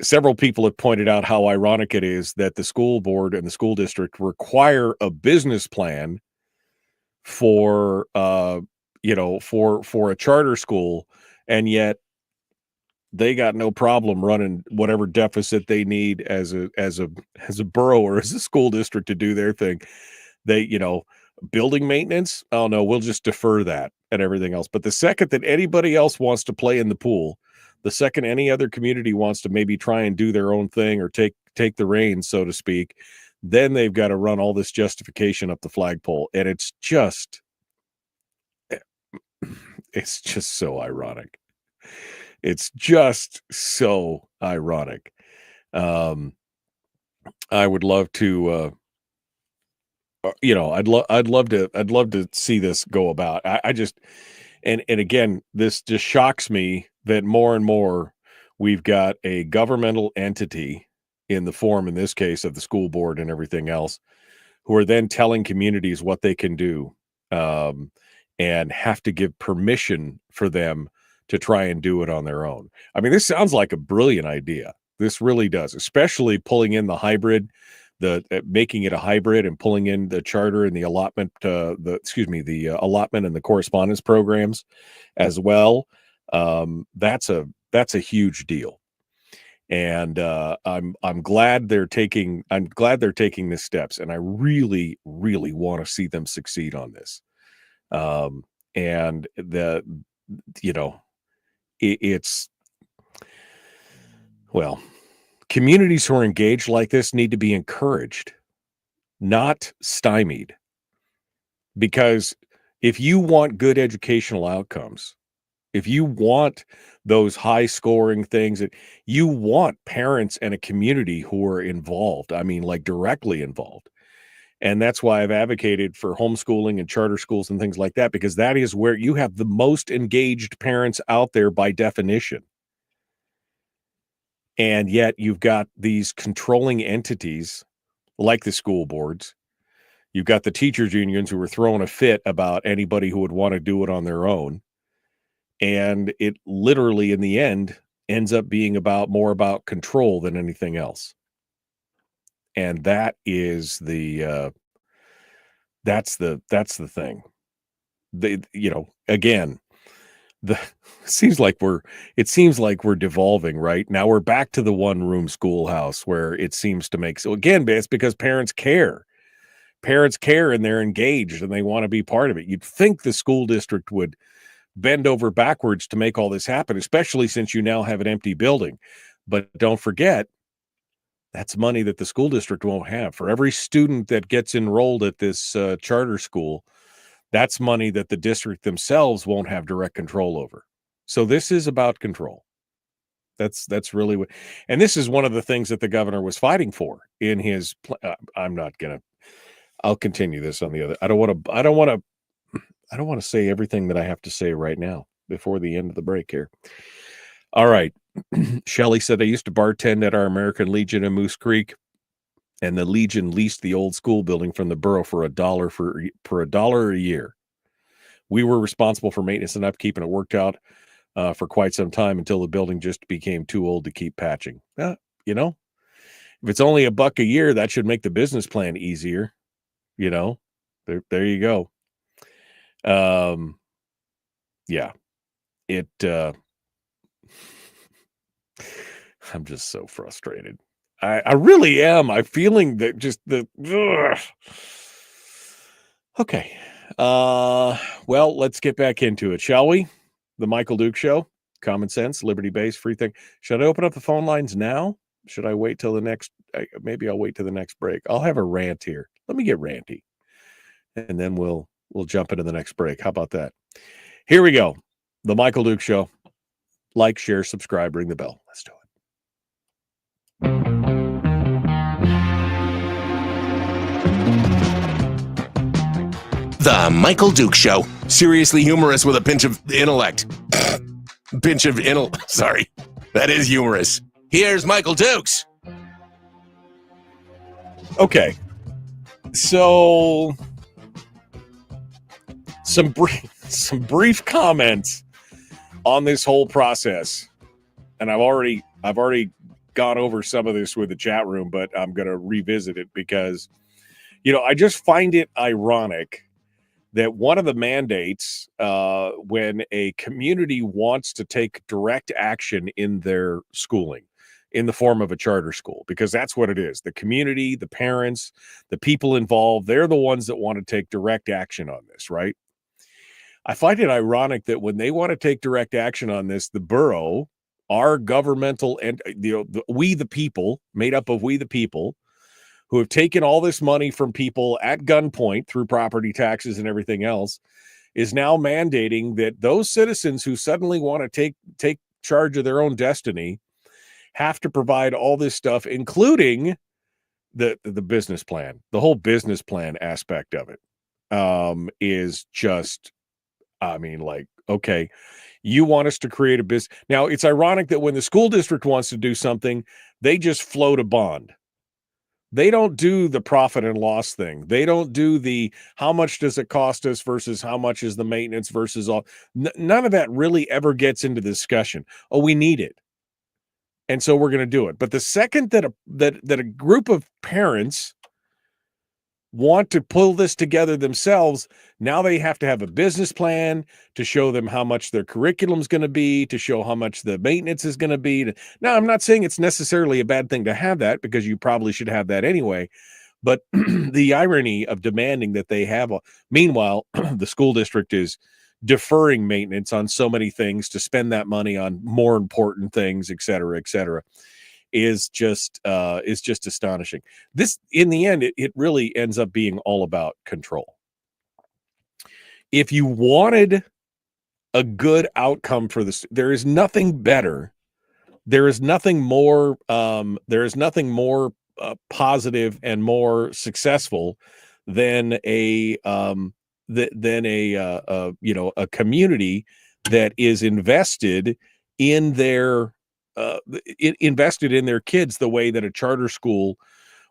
Several people have pointed out how ironic it is that the school board and the school district require a business plan for a charter school, and yet they got no problem running whatever deficit they need as a borough or as a school district to do their thing. They, building maintenance, oh no, we'll just defer that and everything else. But the second that anybody else wants to play in the pool, the second any other community wants to maybe try and do their own thing or take the reins, so to speak, then they've got to run all this justification up the flagpole. And it's just so ironic. It's just so ironic. I would love to I'd love to see this go about. I just, and again, this just shocks me that more and more we've got a governmental entity in the form, in this case, of the school board and everything else, who are then telling communities what they can do, and have to give permission for them to try and do it on their own. I mean, this sounds like a brilliant idea. This really does, especially pulling in the hybrid, making it a hybrid and pulling in the charter and the allotment, the allotment and the correspondence programs as well. That's a huge deal. And I'm glad they're taking this steps, and I really, really want to see them succeed on this. Communities who are engaged like this need to be encouraged, not stymied. Because if you want good educational outcomes, if you want those high scoring things, that you want parents and a community who are involved, I mean, like directly involved. And that's why I've advocated for homeschooling and charter schools and things like that, because that is where you have the most engaged parents out there by definition. And yet you've got these controlling entities like the school boards. You've got the teachers unions who are throwing a fit about anybody who would want to do it on their own. And it literally, in the end, ends up being more about control than anything else. And that is that's the thing. Again, it seems like we're devolving, right? Now we're back to the one-room schoolhouse where it seems to make, so again, it's because parents care. Parents care and they're engaged and they want to be part of it. You'd think the school district would bend over backwards to make all this happen, especially since you now have an empty building. But don't forget, that's money that the school district won't have. For every student that gets enrolled at this charter school, that's money that the district themselves won't have direct control over. So this is about control. That's really what, and this is one of the things that the governor was fighting for in his. I'll continue this on the other. I don't want to say everything that I have to say right now before the end of the break here. All right. Shelley said, I used to bartend at our American Legion in Moose Creek, and the Legion leased the old school building from the borough for $1 a year. We were responsible for maintenance and upkeep, and it worked out for quite some time until the building just became too old to keep patching. If it's only $1 a year, that should make the business plan easier. There you go. Yeah, I'm just so frustrated. I really am. I'm feeling that just okay. Well, let's get back into it, shall we? The Michael Duke Show, common sense, liberty-based, free thing. Should I open up the phone lines now? Should I wait till the next? Maybe I'll wait till the next break. I'll have a rant here. Let me get ranty, and then we'll jump into the next break. How about that? Here we go. The Michael Duke Show. Like, share, subscribe, ring the bell. Let's do it. The Michael Duke Show. Seriously humorous with a pinch of intellect. Sorry. That is humorous. Here's Michael Dukes. Okay. So some brief comments on this whole process. And I've already gone over some of this with the chat room, but I'm going to revisit it because, I just find it ironic that one of the mandates when a community wants to take direct action in their schooling in the form of a charter school, because that's what it is. The community, the parents, the people involved, they're the ones that want to take direct action on this, right? I find it ironic that when they want to take direct action on this, the borough, our governmental, and we the people, made up of we the people, who have taken all this money from people at gunpoint through property taxes and everything else, is now mandating that those citizens who suddenly want to take charge of their own destiny have to provide all this stuff, including the business plan. The whole business plan aspect of it is just, okay, you want us to create a business. Now, it's ironic that when the school district wants to do something, they just float a bond. They don't do the profit and loss thing. They don't do the how much does it cost us versus how much is the maintenance versus all. None of that really ever gets into discussion. Oh, we need it, and so we're going to do it. But the second that a group of parents want to pull this together themselves, now they have to have a business plan to show them how much their curriculum is going to be, to show how much the maintenance is going to be. Now, I'm not saying it's necessarily a bad thing to have that, because you probably should have that anyway. But the irony of demanding that they have, meanwhile, the school district is deferring maintenance on so many things to spend that money on more important things, et cetera, is just astonishing. This, in the end, it really ends up being all about control. If you wanted a good outcome for this, there is nothing better. There is nothing more. Positive and more successful than a community that is invested in their kids the way that a charter school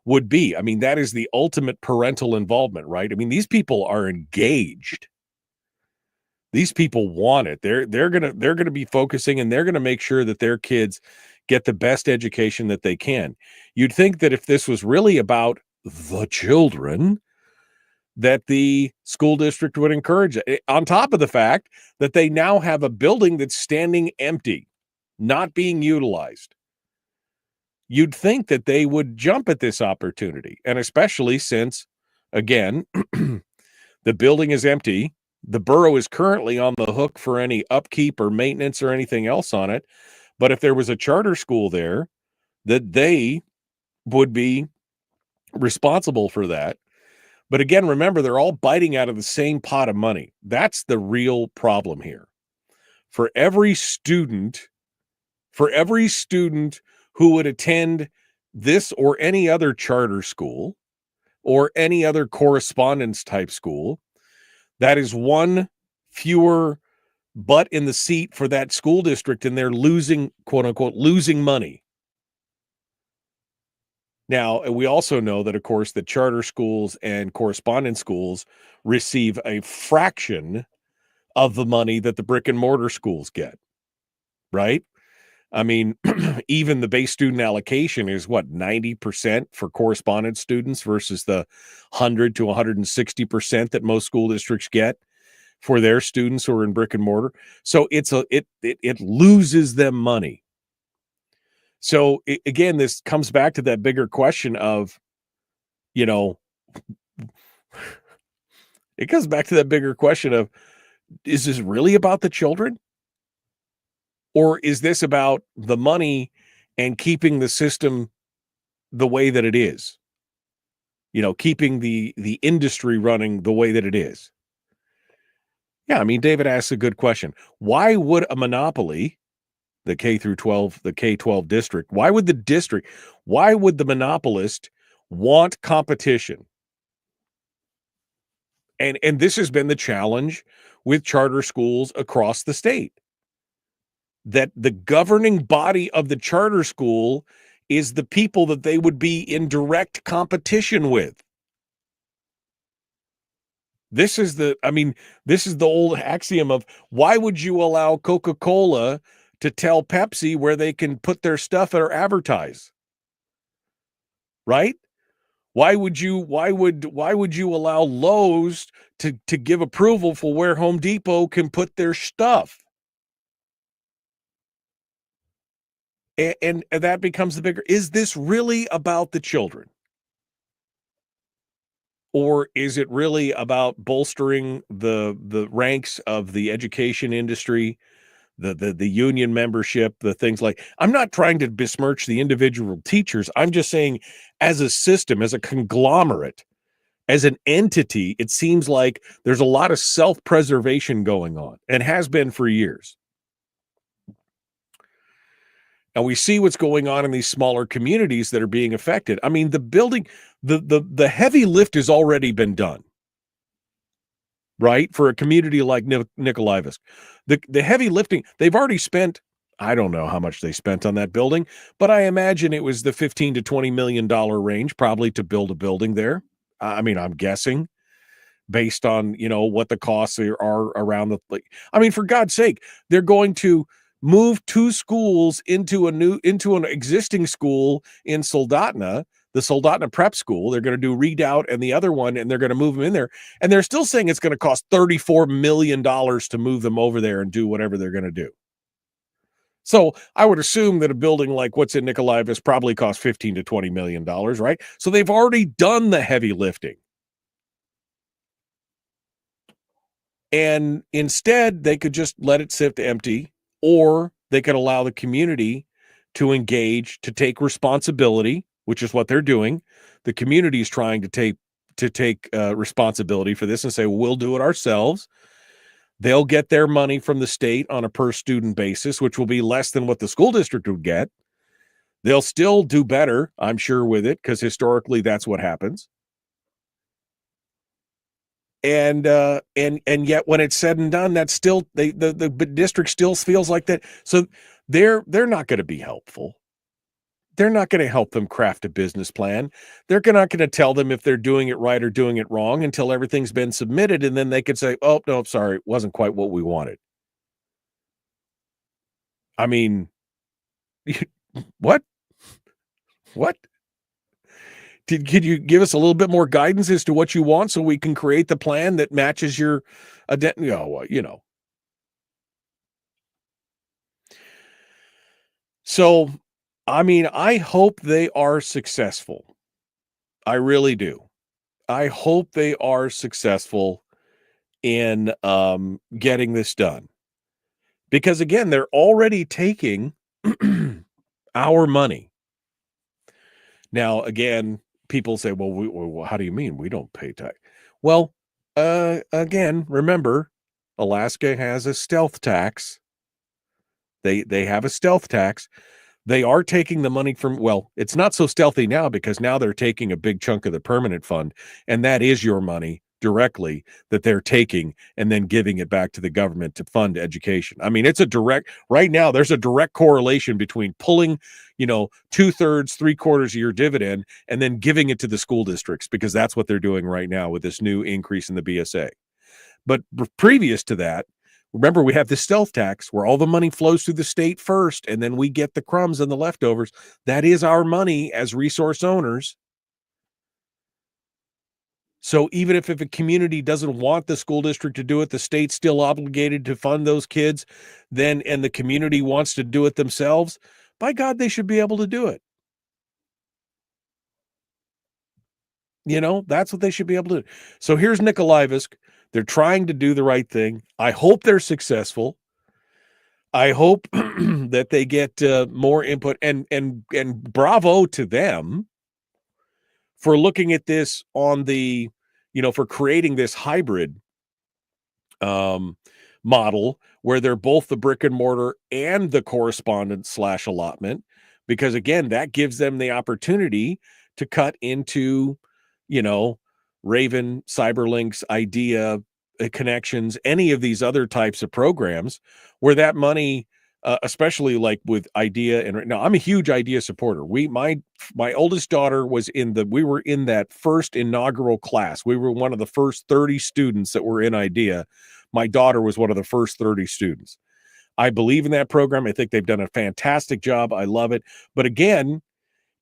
would be. I mean, that is the ultimate parental involvement, right? I mean, these people are engaged. These people want it. They're gonna be focusing, and they're gonna make sure that their kids get the best education that they can. You'd think that if this was really about the children, that the school district would encourage it. On top of the fact that they now have a building that's standing empty, not being utilized. You'd think that they would jump at this opportunity, and especially since, again, the building is empty. The borough is currently on the hook for any upkeep or maintenance or anything else on it. But if there was a charter school there, that they would be responsible for that. But again, remember, they're all biting out of the same pot of money. That's the real problem here. For every student who would attend this or any other charter school or any other correspondence type school, that is one fewer butt in the seat for that school district, and they're losing, quote unquote, losing money. Now, we also know that, of course, the charter schools and correspondence schools receive a fraction of the money that the brick and mortar schools get, right? I mean, even the base student allocation is what, 90% for correspondence students versus the 100 to 160% that most school districts get for their students who are in brick and mortar. So it loses them money. So again, this comes back to that bigger question of, it comes back to that bigger question of, is this really about the children? Or is this about the money and keeping the system the way that it is? Keeping the industry running the way that it is. Yeah, I mean, David asks a good question. Why would a monopoly, the K-12 district, why would the monopolist want competition? And this has been the challenge with charter schools across the state. That the governing body of the charter school is the people that they would be in direct competition with. This is the old axiom of, why would you allow Coca-Cola to tell Pepsi where they can put their stuff or advertise? Right? Why would you allow Lowe's to give approval for where Home Depot can put their stuff? And that becomes the bigger, is this really about the children? Or is it really about bolstering the ranks of the education industry, the union membership, the things like, I'm not trying to besmirch the individual teachers. I'm just saying, as a system, as a conglomerate, as an entity, it seems like there's a lot of self-preservation going on, and has been for years. And we see what's going on in these smaller communities that are being affected. I mean, the heavy lift has already been done, right? For a community like Nikolaevsk. The heavy lifting, they've already spent, I don't know how much they spent on that building, but I imagine it was the $15 to $20 million range, probably, to build a building there. I mean, I'm guessing, based on, what the costs are around for God's sake, they're going to move two schools into an existing school in Soldatna, the Soldatna Prep School. They're going to do Redoubt and the other one, and they're going to move them in there. And they're still saying it's going to cost $34 million to move them over there and do whatever they're going to do. So I would assume that a building like what's in Nikolaevsk probably costs $15 to $20 million, right? So they've already done the heavy lifting. And instead, they could just let it sit empty, or they could allow the community to engage, to take responsibility, which is what they're doing. The community is trying to take responsibility for this and say, well, we'll do it ourselves. They'll get their money from the state on a per student basis, which will be less than what the school district would get. They'll still do better, I'm sure, with it, because historically that's what happens. And yet, when it's said and done, that's still the district still feels like that. So they're not going to be helpful. They're not going to help them craft a business plan. They're not going to tell them if they're doing it right or doing it wrong until everything's been submitted. And then they could say, oh, no, sorry, it wasn't quite what we wanted. I mean, what? Could you give us a little bit more guidance as to what you want so we can create the plan that matches your, So, I mean, I hope they are successful. I really do. I hope they are successful in getting this done. Because, again, they're already taking our money. Now, again, people say, well, how do you mean we don't pay tax? Well, again, remember, Alaska has a stealth tax. They have a stealth tax. They are taking the money from, well, it's not so stealthy now because now they're taking a big chunk of the permanent fund, and that is your money directly that they're taking and then giving it back to the government to fund education. I mean, right now, there's a direct correlation between pulling, 2/3, 3/4 of your dividend and then giving it to the school districts, because that's what they're doing right now with this new increase in the BSA. But previous to that, remember, we have the stealth tax where all the money flows through the state first, and then we get the crumbs and the leftovers. That is our money as resource owners. So even if a community doesn't want the school district to do it, the state's still obligated to fund those kids, and the community wants to do it themselves, by God, they should be able to do it. That's what they should be able to do. So here's Nikolaevsk. They're trying to do the right thing. I hope they're successful. I hope that they get more input, and bravo to them for looking at this on the, for creating this hybrid model where they're both the brick and mortar and the correspondence / allotment, because again, that gives them the opportunity to cut into, Raven, Cyberlinks, Idea, Connections, any of these other types of programs where that money, especially like with Idea, and now I'm a huge Idea supporter. My oldest daughter we were in that first inaugural class. We were one of the first 30 students that were in Idea. My daughter was one of the first 30 students. I believe in that program. I think they've done a fantastic job. I love it. But again,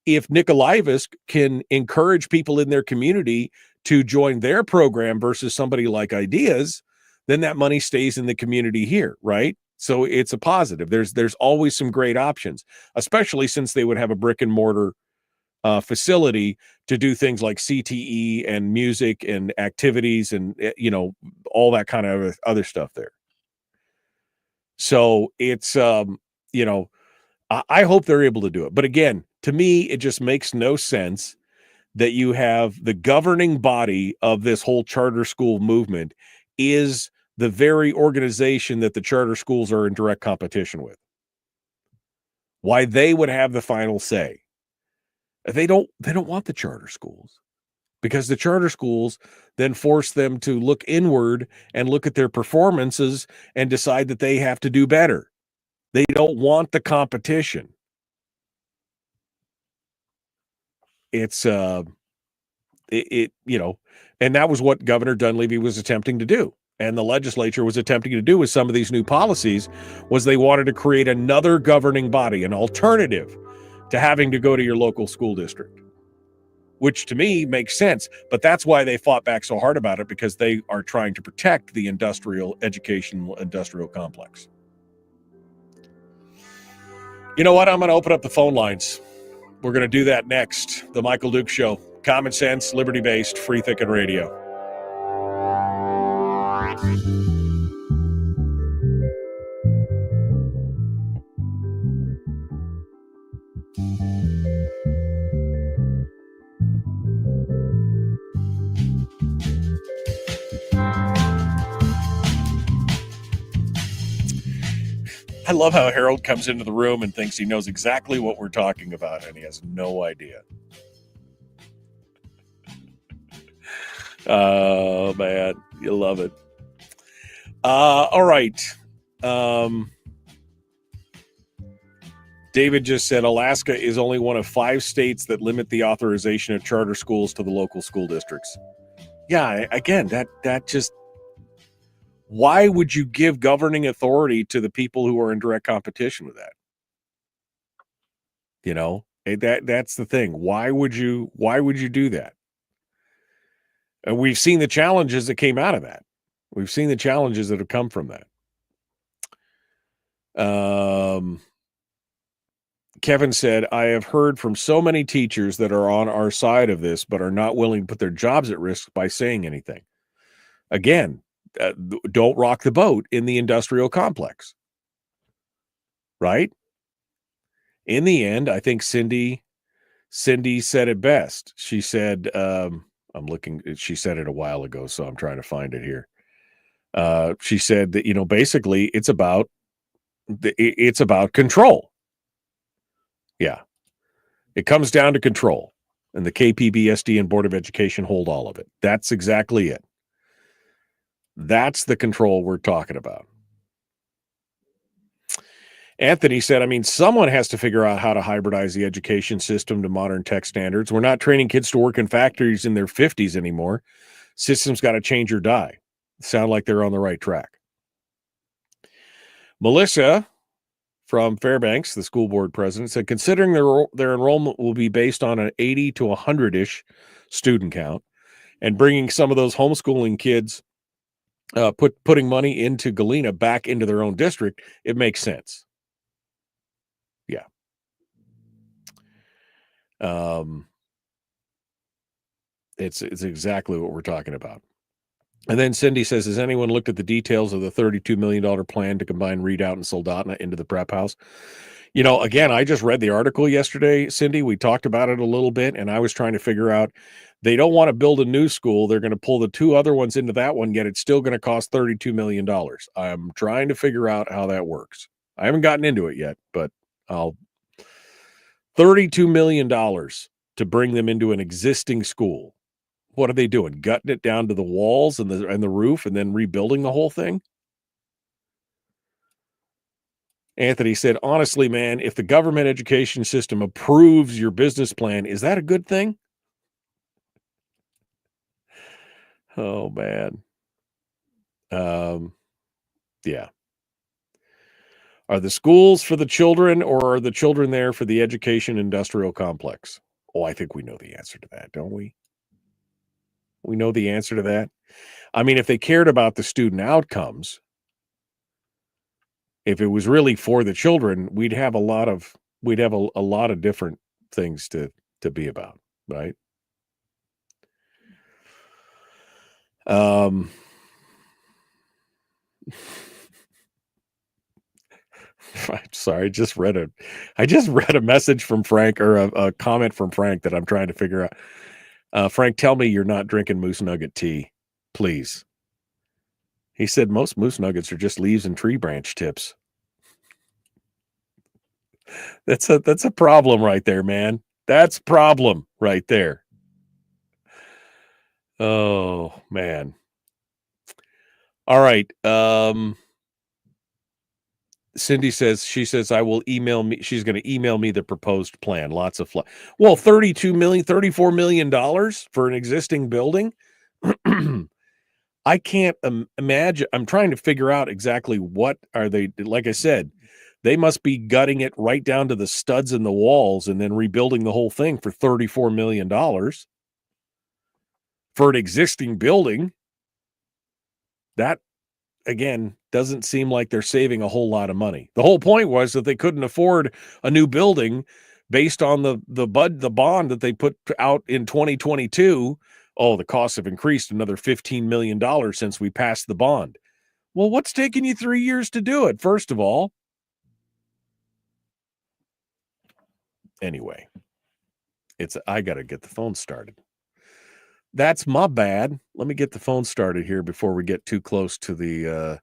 if Nikolaevsk can encourage people in their community to join their program versus somebody like Ideas, then that money stays in the community here, right? So it's a positive. There's always some great options, especially since they would have a brick and mortar facility to do things like CTE and music and activities and, all that kind of other stuff there. So it's, I hope they're able to do it. But again, to me, it just makes no sense that you have the governing body of this whole charter school movement is the very organization that the charter schools are in direct competition with. Why they would have the final say. They don't want the charter schools, because the charter schools then force them to look inward and look at their performances and decide that they have to do better. They don't want the competition. It's and that was what Governor Dunleavy was attempting to do, and the legislature was attempting to do with some of these new policies, was they wanted to create another governing body, an alternative to having to go to your local school district, which to me makes sense. But that's why they fought back so hard about it, because they are trying to protect the industrial complex. You know what? I'm going to open up the phone lines. We're going to do that next. The Michael Duke Show. Common sense, liberty-based, free thinking radio. I love how Harold comes into the room and thinks he knows exactly what we're talking about, and he has no idea. Oh, man. You love it. All right. David just said Alaska is only one of 5 states that limit the authorization of charter schools to the local school districts. Yeah, again, that just, why would you give governing authority to the people who are in direct competition with that? You know, that's the thing. Why would you do that? And we've seen the challenges that came out of that. We've seen the challenges that have come from that. Kevin said, I have heard from so many teachers that are on our side of this, but are not willing to put their jobs at risk by saying anything. Again, don't rock the boat in the industrial complex. Right? In the end, I think Cindy said it best. She said, she said it a while ago, so I'm trying to find it here. She said that, basically it's about control. Yeah. It comes down to control, and the KPBSD and Board of Education hold all of it. That's exactly it. That's the control we're talking about. Anthony said, someone has to figure out how to hybridize the education system to modern tech standards. We're not training kids to work in factories in their 50s anymore. System's got to change or die. Sound like they're on the right track. Melissa from Fairbanks, the school board president, said, considering their enrollment will be based on an 80 to 100-ish student count, and bringing some of those homeschooling kids, putting money into Galena back into their own district, it makes sense. Yeah. It's exactly what we're talking about. And then Cindy says, has anyone looked at the details of the $32 million plan to combine Redoubt and Soldotna into the prep house? Again, I just read the article yesterday, Cindy. We talked about it a little bit, and I was trying to figure out, they don't want to build a new school. They're going to pull the 2 other ones into that one, yet it's still going to cost $32 million. I'm trying to figure out how that works. I haven't gotten into it yet, but $32 million to bring them into an existing school. What are they doing? Gutting it down to the walls and the roof and then rebuilding the whole thing? Anthony said, honestly, man, if the government education system approves your business plan, is that a good thing? Oh, man. Yeah. Are the schools for the children, or are the children there for the education industrial complex? Oh, I think we know the answer to that, don't we? We know the answer to that. If they cared about the student outcomes, if it was really for the children, we'd have a lot of different things to be about, right? I'm sorry, I just read a message from Frank, or a comment from Frank that I'm trying to figure out. Frank, tell me you're not drinking moose nugget tea, please. He said most moose nuggets are just leaves and tree branch tips. That's a problem right there, man. That's a problem right there. Oh, man. All right. Cindy says, I will email me. She's going to email me the proposed plan. Lots of well, $34 million for an existing building. I can't imagine. I'm trying to figure out exactly what are they. Like I said, they must be gutting it right down to the studs in the walls and then rebuilding the whole thing for $34 million for an existing building. That, again, doesn't seem like they're saving a whole lot of money. The whole point was that they couldn't afford a new building based on the bond that they put out in 2022. Oh, the costs have increased another $15 million since we passed the bond. Well, what's taking you 3 years to do it, first of all? Anyway, I got to get the phone started. That's my bad. Let me get the phone started here before we get too close to the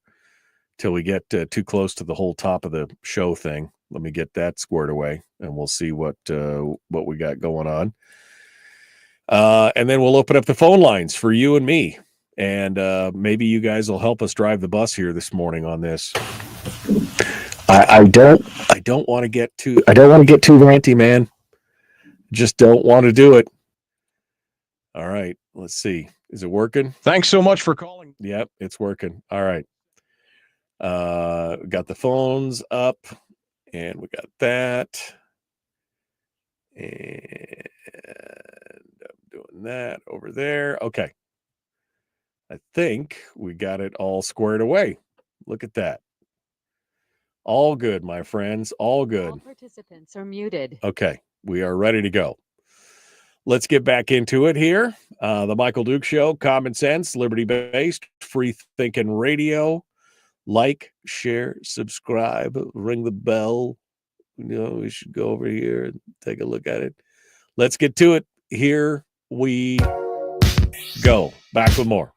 too close to the whole top of the show thing. Let me get that squared away, and we'll see what we got going on. And then we'll open up the phone lines for you and me, and maybe you guys will help us drive the bus here this morning on this. I don't want to get too ranty, man. Just don't want to do it. All right, let's see. Is it working? Thanks so much for calling. Yep, it's working. All right. We got the phones up, and we got that. And I'm doing that over there. Okay. I think we got it all squared away. Look at that. All good, my friends. All good. All participants are muted. Okay. We are ready to go. Let's get back into it here. The Michael Duke Show, common sense, liberty-based, free-thinking radio. Like, share, subscribe, ring the bell. We should go over here and take a look at it. Let's get to it. Here we go. Back with more.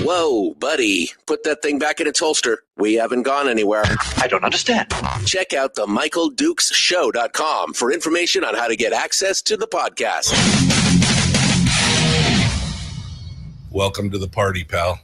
Whoa, buddy. Put that thing back in its holster. We haven't gone anywhere. I don't understand. Check out the MichaelDukesShow.com for information on how to get access to the podcast. Welcome to the party, pal.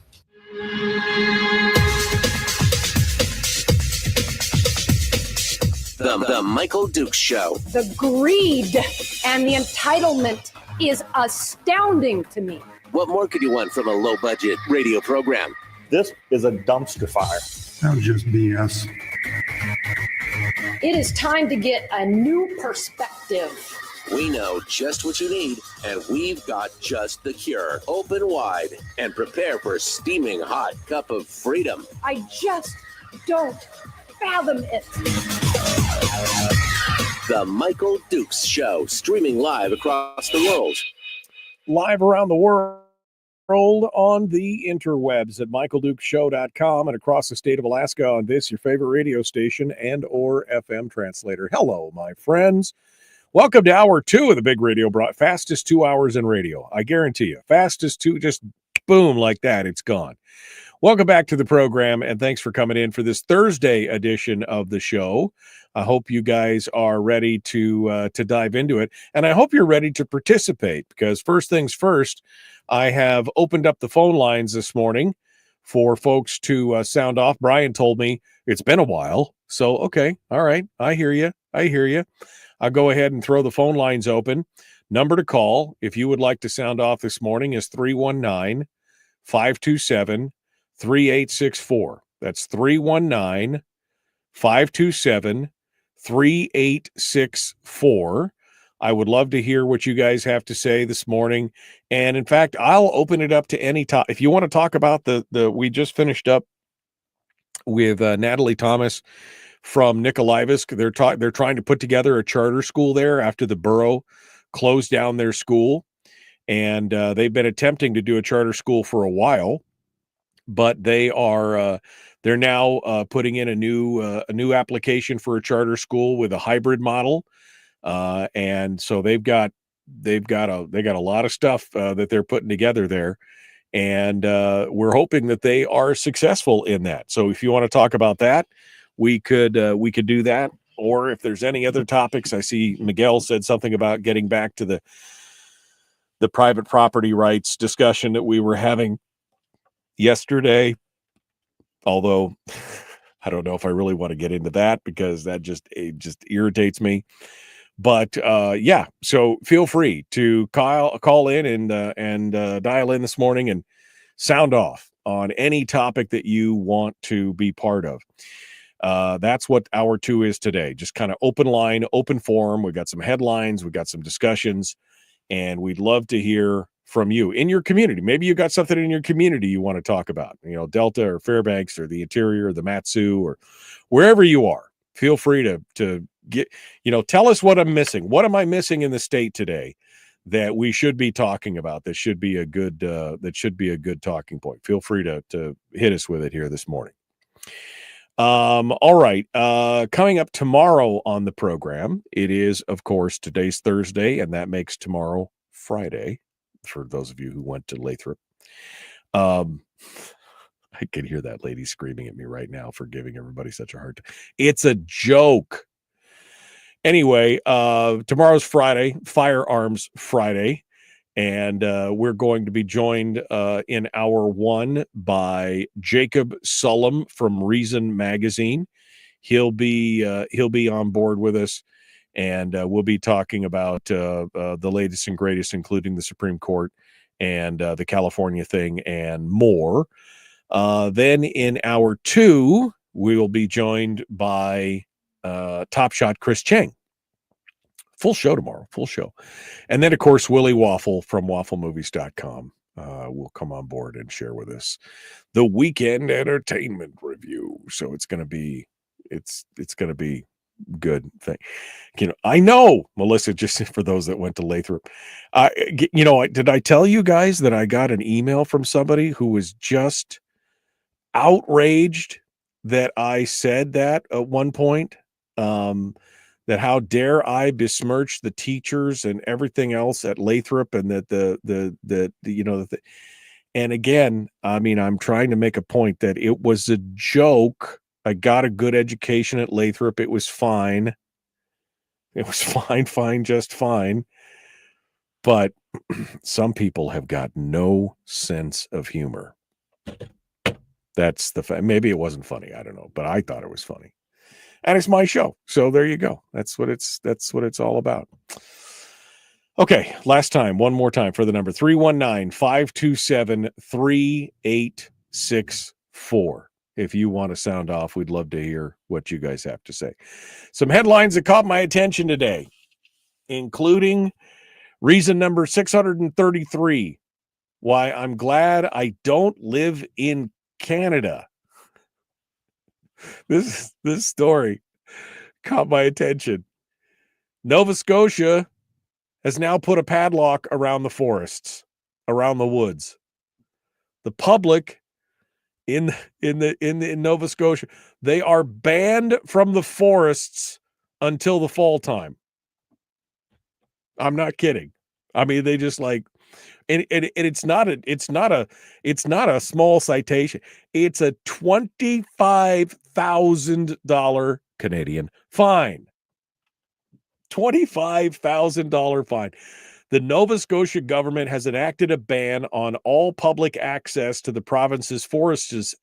The Michael Dukes Show. The greed and the entitlement is astounding to me. What more could you want from a low-budget radio program? This is a dumpster fire. Sounds just BS. It is time to get a new perspective. We know just what you need, and we've got just the cure. Open wide and prepare for a steaming hot cup of freedom. I just don't fathom it. The Michael Dukes Show, streaming live across the world. Live around the world on the interwebs at michaeldukeshow.com and across the state of Alaska on this, your favorite radio station and or FM translator. Hello, my friends. Welcome to hour 2 of the big radio fastest 2 hours in radio. I guarantee you, fastest 2, just boom, like that, it's gone. Welcome back to the program, and thanks for coming in for this Thursday edition of the show. I hope you guys are ready to dive into it, and I hope you're ready to participate, because first things first, I have opened up the phone lines this morning for folks to sound off. Brian told me it's been a while, so okay, all right, I hear you. I'll go ahead and throw the phone lines open. Number to call, if you would like to sound off this morning, is 319-527-3864. That's 319-527-3864. I would love to hear what you guys have to say this morning. And in fact, I'll open it up to any topic. If you want to talk about we just finished up with Natalie Thomas from Nikolaevsk. They're trying to put together a charter school there after the borough closed down their school. And they've been attempting to do a charter school for a while, but they're now putting in a new application for a charter school with a hybrid model. And so they got a lot of stuff that they're putting together there. And we're hoping that they are successful in that. So if you want to talk about that, we could do that. Or if there's any other topics, I see Miguel said something about getting back to the private property rights discussion that we were having yesterday. Although I don't know if I really want to get into that, because that just irritates me. But yeah, so feel free to call in and dial in this morning and sound off on any topic that you want to be part of. That's what hour 2 is today. Just kind of open line, open forum. We've got some headlines. We've got some discussions. And we'd love to hear from you in your community. Maybe you got something in your community you want to talk about, Delta or Fairbanks or the interior or the Matsu or wherever you are. Feel free to get, tell us what I'm missing. What am I missing in the state today that we should be talking about? That should be a good talking point. Feel free to hit us with it here this morning. All right. Coming up tomorrow on the program, it is, of course, today's Thursday, and that makes tomorrow Friday, for those of you who went to Lathrop. I can hear that lady screaming at me right now for giving everybody such a hard time. It's a joke. Anyway, tomorrow's Friday, Firearms Friday, and we're going to be joined in hour one by Jacob Sullum from Reason Magazine. He'll be on board with us, and we'll be talking about the latest and greatest, including the Supreme Court and the California thing and more. Then in hour two, we will be joined by Top Shot Chris Cheng. Full show tomorrow, full show. And then, of course, Willie Waffle from wafflemovies.com will come on board and share with us the weekend entertainment review. So it's going to be good thing. I know, Melissa, just for those that went to Lathrop, did I tell you guys that I got an email from somebody who was just outraged that I said that at one point, that how dare I besmirch the teachers and everything else at Lathrop, and that and again, I mean, I'm trying to make a point that it was a joke. I got a good education at Lathrop. It was fine. It was fine, just fine. But some people have got no sense of humor. That's the maybe it wasn't funny. I don't know, but I thought it was funny. And it's my show. So there you go. That's what it's all about. Okay, one more time for the number 319-527-3864. If you want to sound off, we'd love to hear what you guys have to say. Some headlines that caught my attention today, including reason number 633, why I'm glad I don't live in Canada. This story caught my attention. Nova Scotia has now put a padlock around the forests, around the woods. The public in Nova Scotia, they are banned from the forests until the fall time. I'm not kidding. I mean, they just and it's not a small citation. It's a $25,000 Canadian fine. $25,000 fine. The Nova Scotia government has enacted a ban on all public access to the province's forest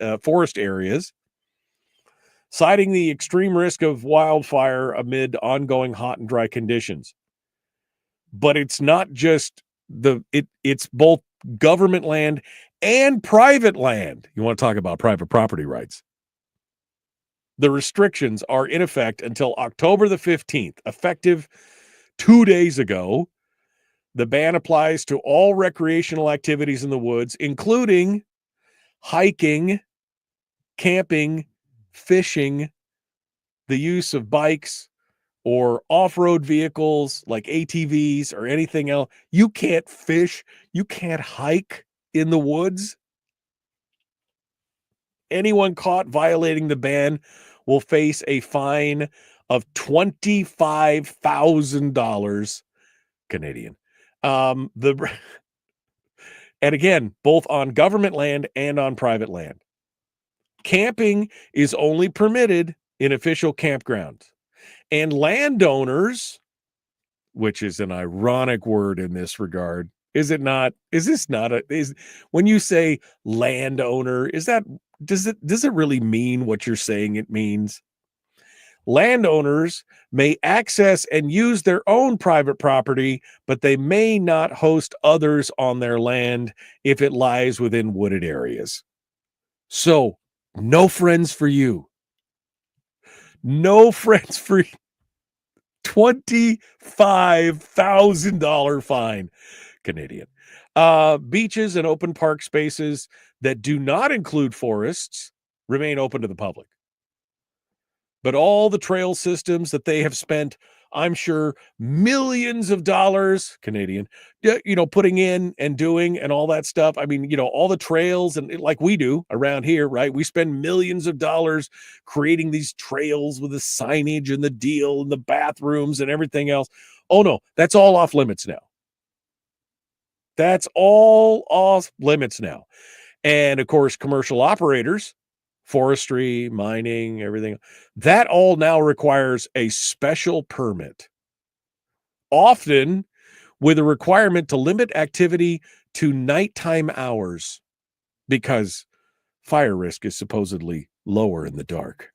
areas, citing the extreme risk of wildfire amid ongoing hot and dry conditions. But it's not just it's both government land and private land. You want to talk about private property rights? The restrictions are in effect until October the 15th, effective 2 days ago. The ban applies to all recreational activities in the woods, including hiking, camping, fishing, the use of bikes or off-road vehicles like ATVs or anything else. You can't fish. You can't hike in the woods. Anyone caught violating the ban will face a fine of $25,000 Canadian. And again, both on government land and on private land. Camping is only permitted in official campgrounds. And landowners, which is an ironic word in this regard, is it not? When you say landowner, does it really mean what you're saying it means? Landowners may access and use their own private property, but they may not host others on their land if it lies within wooded areas. So, no friends for you. No friends for you. $25,000 fine, Canadian. Beaches and open park spaces that do not include forests remain open to the public. But all the trail systems that they have spent, I'm sure, millions of dollars, Canadian, putting in and doing and all that stuff. I mean, all the trails and like we do around here, right? We spend millions of dollars creating these trails with the signage and the deal and the bathrooms and everything else. Oh, no, that's all off limits now. That's all off limits now. And of course, commercial operators, forestry, mining, everything, that all now requires a special permit, often with a requirement to limit activity to nighttime hours because fire risk is supposedly lower in the dark.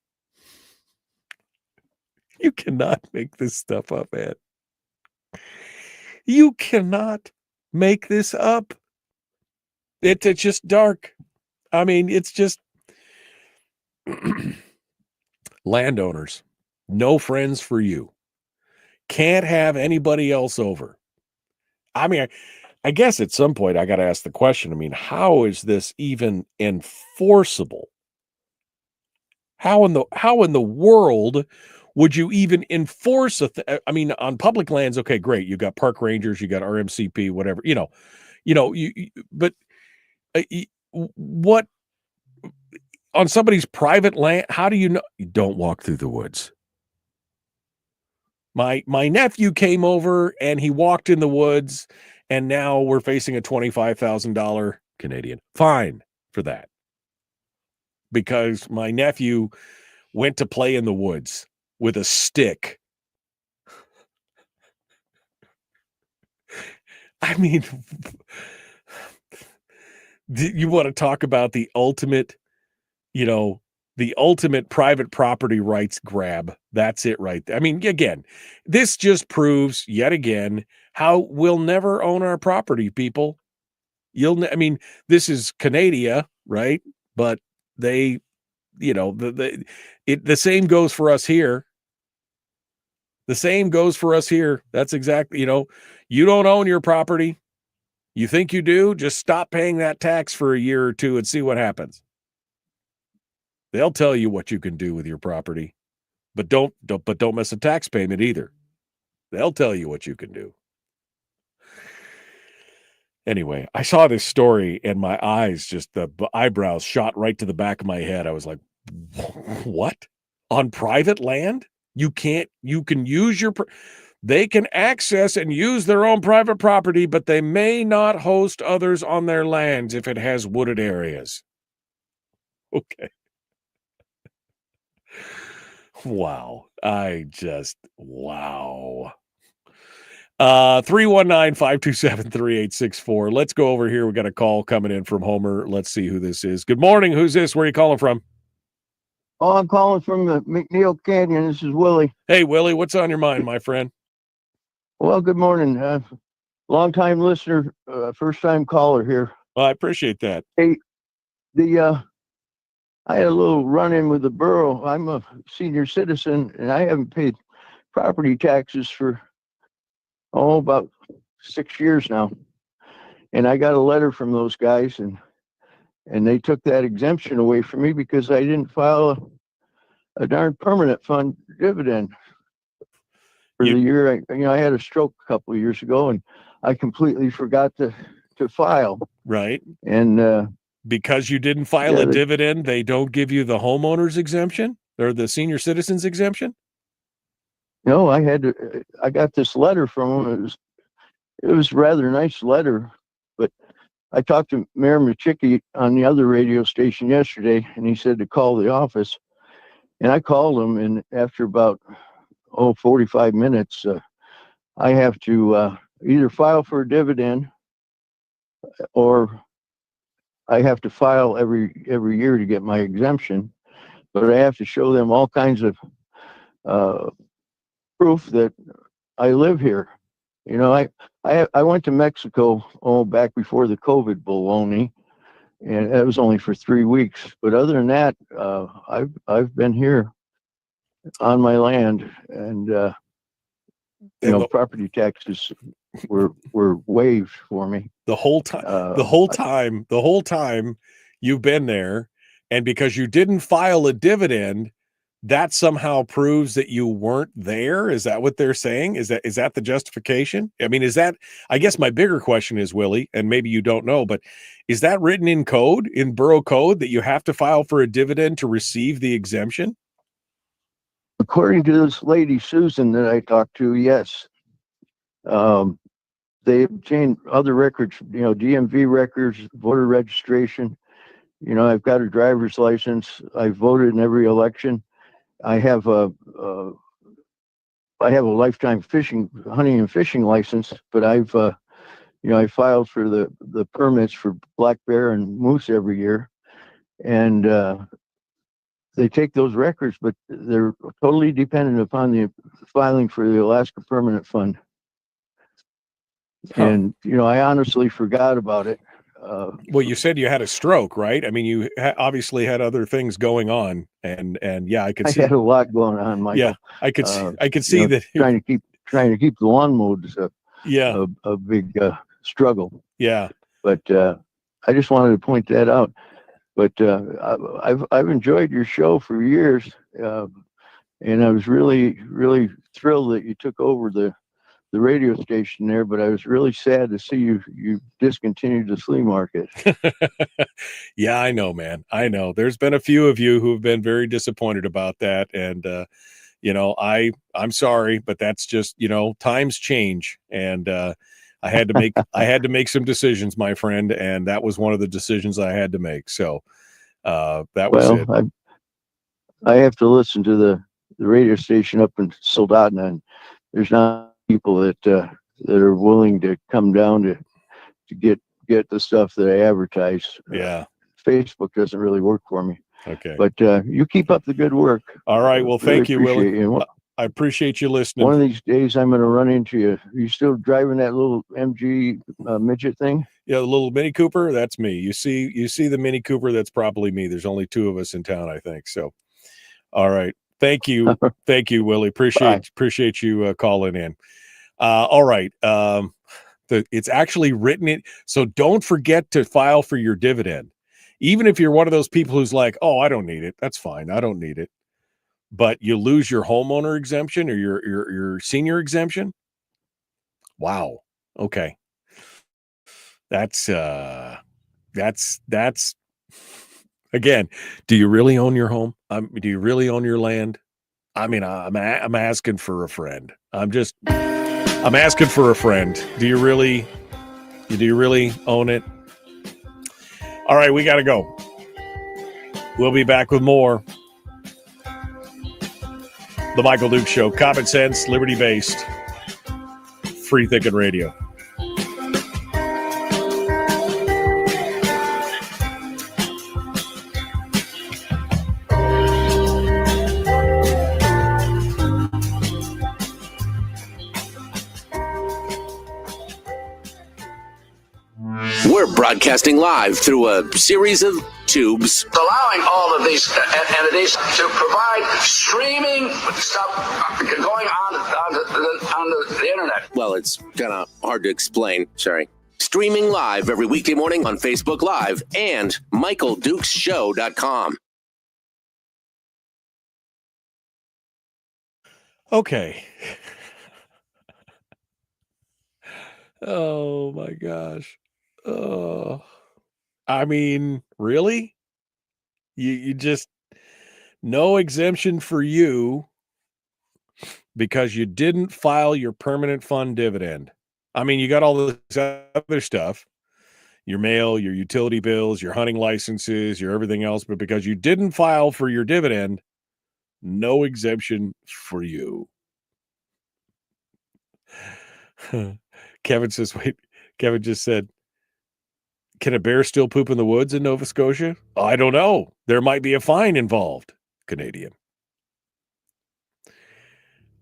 You cannot make this stuff up, Ed. You cannot make this up. It's just dark. I mean, it's just landowners, no friends for you. Can't have anybody else over. I mean, I guess at some point I got to ask the question. I mean, how is this even enforceable? How in the world would you even enforce I mean, on public lands? Okay, great. You got park rangers, you got RMCP, whatever. But what on somebody's private land? How do you know? You don't walk through the woods. My nephew came over and he walked in the woods, and now we're facing a $25,000 Canadian fine for that because my nephew went to play in the woods with a stick. I mean, you want to talk about the ultimate, the ultimate private property rights grab. That's it right there. I mean, again, this just proves yet again how we'll never own our property, people. This is Canada, right? But they, the same goes for us here. The same goes for us here. That's exactly, you don't own your property. You think you do? Just stop paying that tax for a year or two and see what happens. They'll tell you what you can do with your property, but don't miss a tax payment either. They'll tell you what you can do. Anyway, I saw this story and my eyes, just the eyebrows shot right to the back of my head. I was like, what? On private land? You can use they can access and use their own private property, but they may not host others on their lands if it has wooded areas. Okay. Wow. Wow. 319-527-3864. Let's go over here. We got a call coming in from Homer. Let's see who this is. Good morning. Who's this? Where are you calling from? Oh, I'm calling from the McNeil Canyon. This is Willie. Hey, Willie, what's on your mind, my friend? Well, good morning. Long-time listener, first-time caller here. Well, I appreciate that. Hey, I had a little run-in with the borough. I'm a senior citizen, and I haven't paid property taxes for, about 6 years now. And I got a letter from those guys, and they took that exemption away from me because I didn't file a darn permanent fund dividend for the year. I had a stroke a couple of years ago, and I completely forgot to file. Right. And because you didn't file a dividend, they don't give you the homeowner's exemption or the senior citizens exemption? No, I got this letter from them. It was a rather nice letter, but I talked to Mayor Machicki on the other radio station yesterday, and he said to call the office. And I called him, and after about 45 minutes, I have to either file for a dividend or I have to file every year to get my exemption. But I have to show them all kinds of proof that I live here. I went to Mexico back before the COVID baloney, and that was only for 3 weeks. But other than that, I've been here on my land, and property taxes were waived for me the whole time you've been there, and because you didn't file a dividend, that somehow proves that you weren't there. Is that what they're saying? Is that the justification? I mean, I guess my bigger question is, Willie, and maybe you don't know, but is that written in code, in borough code, that you have to file for a dividend to receive the exemption? According to this lady, Susan, that I talked to, yes. They obtained other records, DMV records, voter registration. I've got a driver's license. I voted in every election. I have a lifetime hunting and fishing license, but I've I filed for the permits for black bear and moose every year, and they take those records, but they're totally dependent upon the filing for the Alaska Permanent Fund. Huh. And I honestly forgot about it. Well, you said you had a stroke, right? I mean, you obviously had other things going on, and yeah, I could see. I had a lot going on, Michael. Yeah, I could see that. Trying to keep the lawn mowed is a big struggle. Yeah, but I just wanted to point that out. But I've enjoyed your show for years, and I was really thrilled that you took over the radio station there, but I was really sad to see you discontinued the flea market. Yeah, I know, man. I know. There's been a few of you who have been very disappointed about that, and I'm sorry, but that's just times change, and I had to make some decisions, my friend, and that was one of the decisions I had to make. So that was it. I have to listen to the radio station up in Soldotna, and there's not people that are willing to come down to get the stuff that I advertise. Yeah, Facebook doesn't really work for me. Okay, but you keep up the good work. All right, well, thank you, Willie. I appreciate you listening. One of these days, I'm going to run into you. Are you still driving that little MG midget thing? Yeah, the little Mini Cooper. That's me. You see the Mini Cooper. That's probably me. There's only two of us in town, I think. So, all right. Thank you, Willie. Appreciate you calling in. All right. It's actually written in. So don't forget to file for your dividend, even if you're one of those people who's like, "Oh, I don't need it. That's fine. I don't need it." But you lose your homeowner exemption or your senior exemption. Wow. Okay. That's again, do you really own your home? Do you really own your land? I mean, I'm asking for a friend. I'm asking for a friend. Do you really own it? All right, we got to go. We'll be back with more. The Michael Duke Show, common sense, liberty-based, free thinking radio. We're broadcasting live through a series of tubes, allowing all of these entities to provide streaming stuff going on the internet. Well, it's kind of hard to explain. Sorry. Streaming live every weekday morning on Facebook Live and MichaelDukesShow.com. Okay. Oh my gosh. Oh, I mean, really? You just no exemption for you because you didn't file your permanent fund dividend. I mean, you got all this other stuff, your mail, your utility bills, your hunting licenses, your everything else, but because you didn't file for your dividend, no exemption for you. Kevin says, wait, Kevin just said, can a bear still poop in the woods in Nova Scotia? I don't know. There might be a fine involved. Canadian.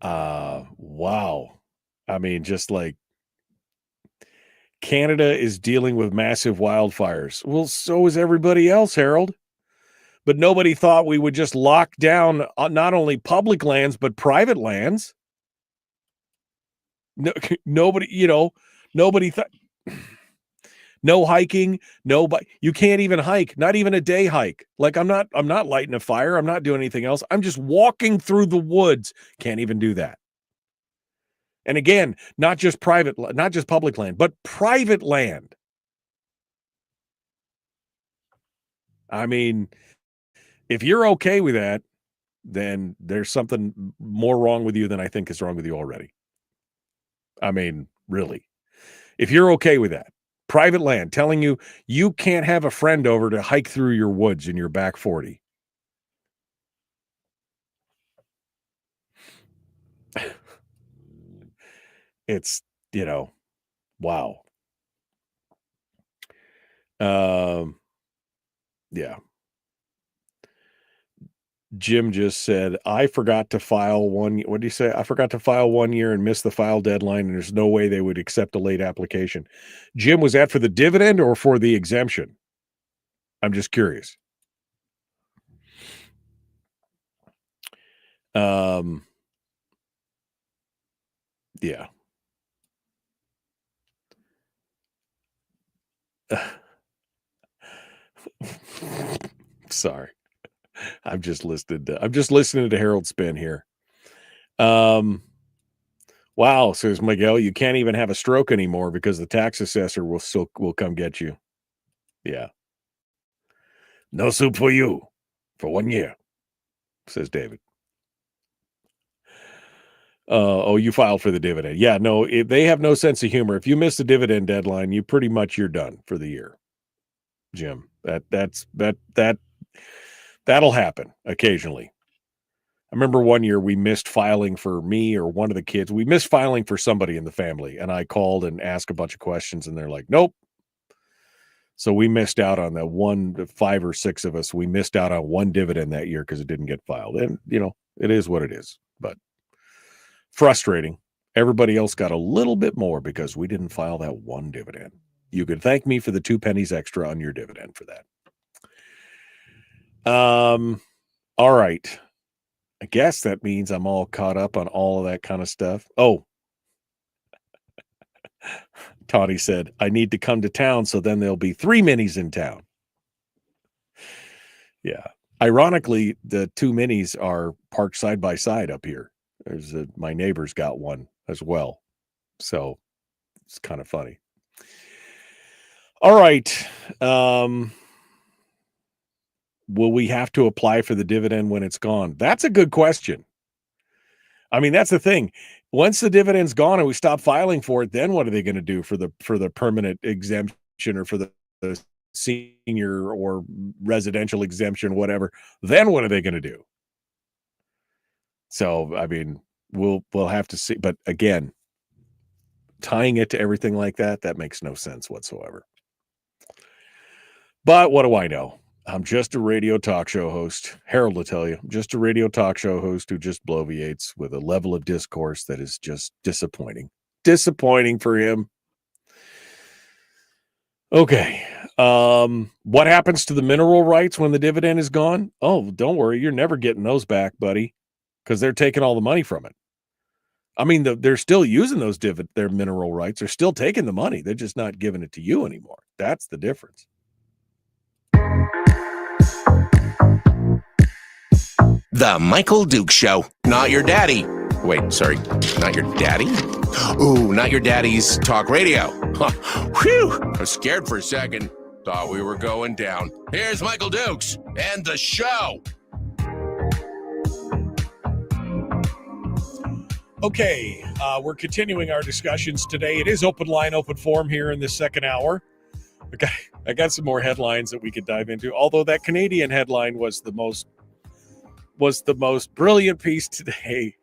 Wow. I mean, just like Canada is dealing with massive wildfires. Well, so is everybody else, Harold. But nobody thought we would just lock down not only public lands, but private lands. No, nobody, nobody thought. No hiking, you can't even hike, not even a day hike. Like I'm not lighting a fire. I'm not doing anything else. I'm just walking through the woods. Can't even do that. And again, not just public land, but private land. I mean, if you're okay with that, then there's something more wrong with you than I think is wrong with you already. I mean, really. If you're okay with that, private land telling you you can't have a friend over to hike through your woods in your back 40. It's, wow. Yeah. Jim just said, I forgot to file one. What do you say? I forgot to file 1 year and missed the file deadline, and there's no way they would accept a late application. Jim, was that for the dividend or for the exemption? I'm just curious. Yeah. Sorry. I'm just listening to Harold Spin here. Wow, says Miguel, you can't even have a stroke anymore because the tax assessor will come get you. Yeah. No soup for you for 1 year, says David. You filed for the dividend. Yeah, no, they have no sense of humor. If you miss the dividend deadline, you're done for the year. Jim, that'll happen occasionally. I remember 1 year we missed filing for me or one of the kids. We missed filing for somebody in the family, and I called and asked a bunch of questions, and they're like, nope. So we missed out on the 5 or 6 of us. We missed out on one dividend that year because it didn't get filed. And, it is what it is. But frustrating. Everybody else got a little bit more because we didn't file that one dividend. You could thank me for the 2 pennies extra on your dividend for that. All right. I guess that means I'm all caught up on all of that kind of stuff. Oh, Tawny said, I need to come to town so then there'll be 3 minis in town. Yeah. Ironically, the 2 minis are parked side by side up here. My neighbor's got one as well. So it's kind of funny. All right. Will we have to apply for the dividend when it's gone? That's a good question. I mean, that's the thing. Once the dividend's gone and we stop filing for it, then what are they going to do for the permanent exemption or for the senior or residential exemption, whatever? Then what are they going to do? So, I mean, we'll have to see. But again, tying it to everything like that makes no sense whatsoever. But what do I know? I'm just a radio talk show host. Harold will tell you, I'm just a radio talk show host who just bloviates with a level of discourse that is just disappointing. Disappointing for him. Okay. What happens to the mineral rights when the dividend is gone? Oh, don't worry. You're never getting those back, buddy, because they're taking all the money from it. I mean, they're still using their mineral rights. They're still taking the money. They're just not giving it to you anymore. That's the difference. The Michael Duke Show. Not your daddy. Wait, sorry. Not your daddy? Ooh, not your daddy's talk radio. Whew. I was scared for a second. Thought we were going down. Here's Michael Dukes and the show. Okay, we're continuing our discussions today. It is open line, open forum here in this second hour. Okay, I got some more headlines that we could dive into. Although that Canadian headline was the most brilliant piece today.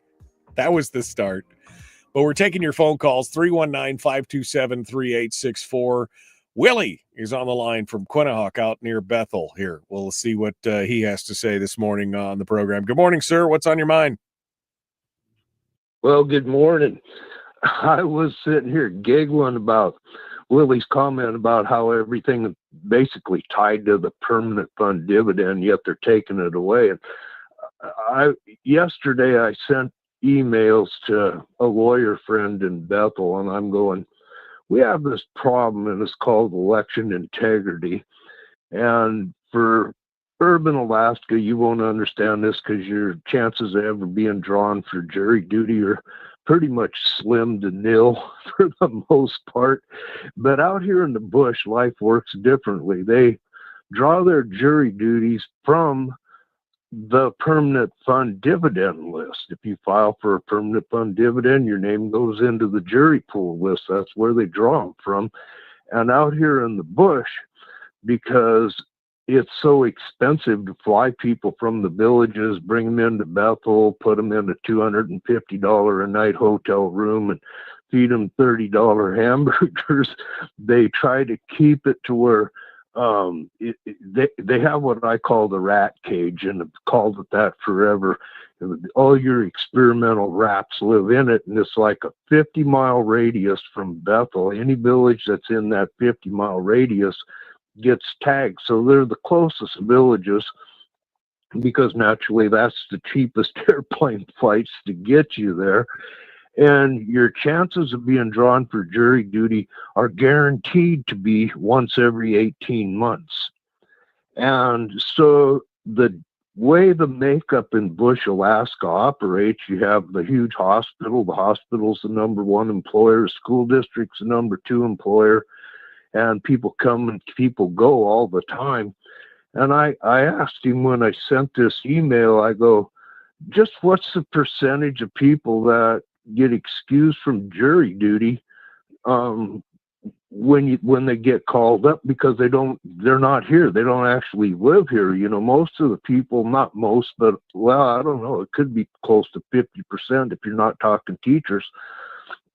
That was the start. But we're taking your phone calls, 319-527-3864. Willie is on the line from Quinnipiac out near Bethel here. We'll see what he has to say this morning on the program. Good morning, sir. What's on your mind? Well, good morning. I was sitting here giggling about Willie's comment about how everything is basically tied to the permanent fund dividend, yet they're taking it away. And yesterday I sent emails to a lawyer friend in Bethel, and I'm going, we have this problem, and it's called election integrity. And for urban Alaska, you won't understand this because your chances of ever being drawn for jury duty are pretty much slim to nil for the most part. But out here in the bush, life works differently. They draw their jury duties from the permanent fund dividend list. If you file for a permanent fund dividend, your name goes into the jury pool list. That's where they draw them from. And out here in the bush, because it's so expensive to fly people from the villages, bring them into Bethel, put them in a $250 a night hotel room and feed them $30 hamburgers, they try to keep it to where they have what I call the rat cage, and have called it that forever. All your experimental rats live in it, and it's like a 50-mile radius from Bethel. Any village that's in that 50-mile radius gets tagged. So they're the closest villages because naturally that's the cheapest airplane flights to get you there. And your chances of being drawn for jury duty are guaranteed to be once every 18 months. And so the way the makeup in Bush, Alaska operates, you have the huge hospital. The hospital's the number one employer. The school district's the number two employer. And people come and people go all the time. And I asked him when I sent this email, I go, just what's the percentage of people that get excused from jury duty when they get called up because they're not here, they don't actually live here? You know, most of the people, not most, but well, I don't know, it could be close to 50% if you're not talking teachers,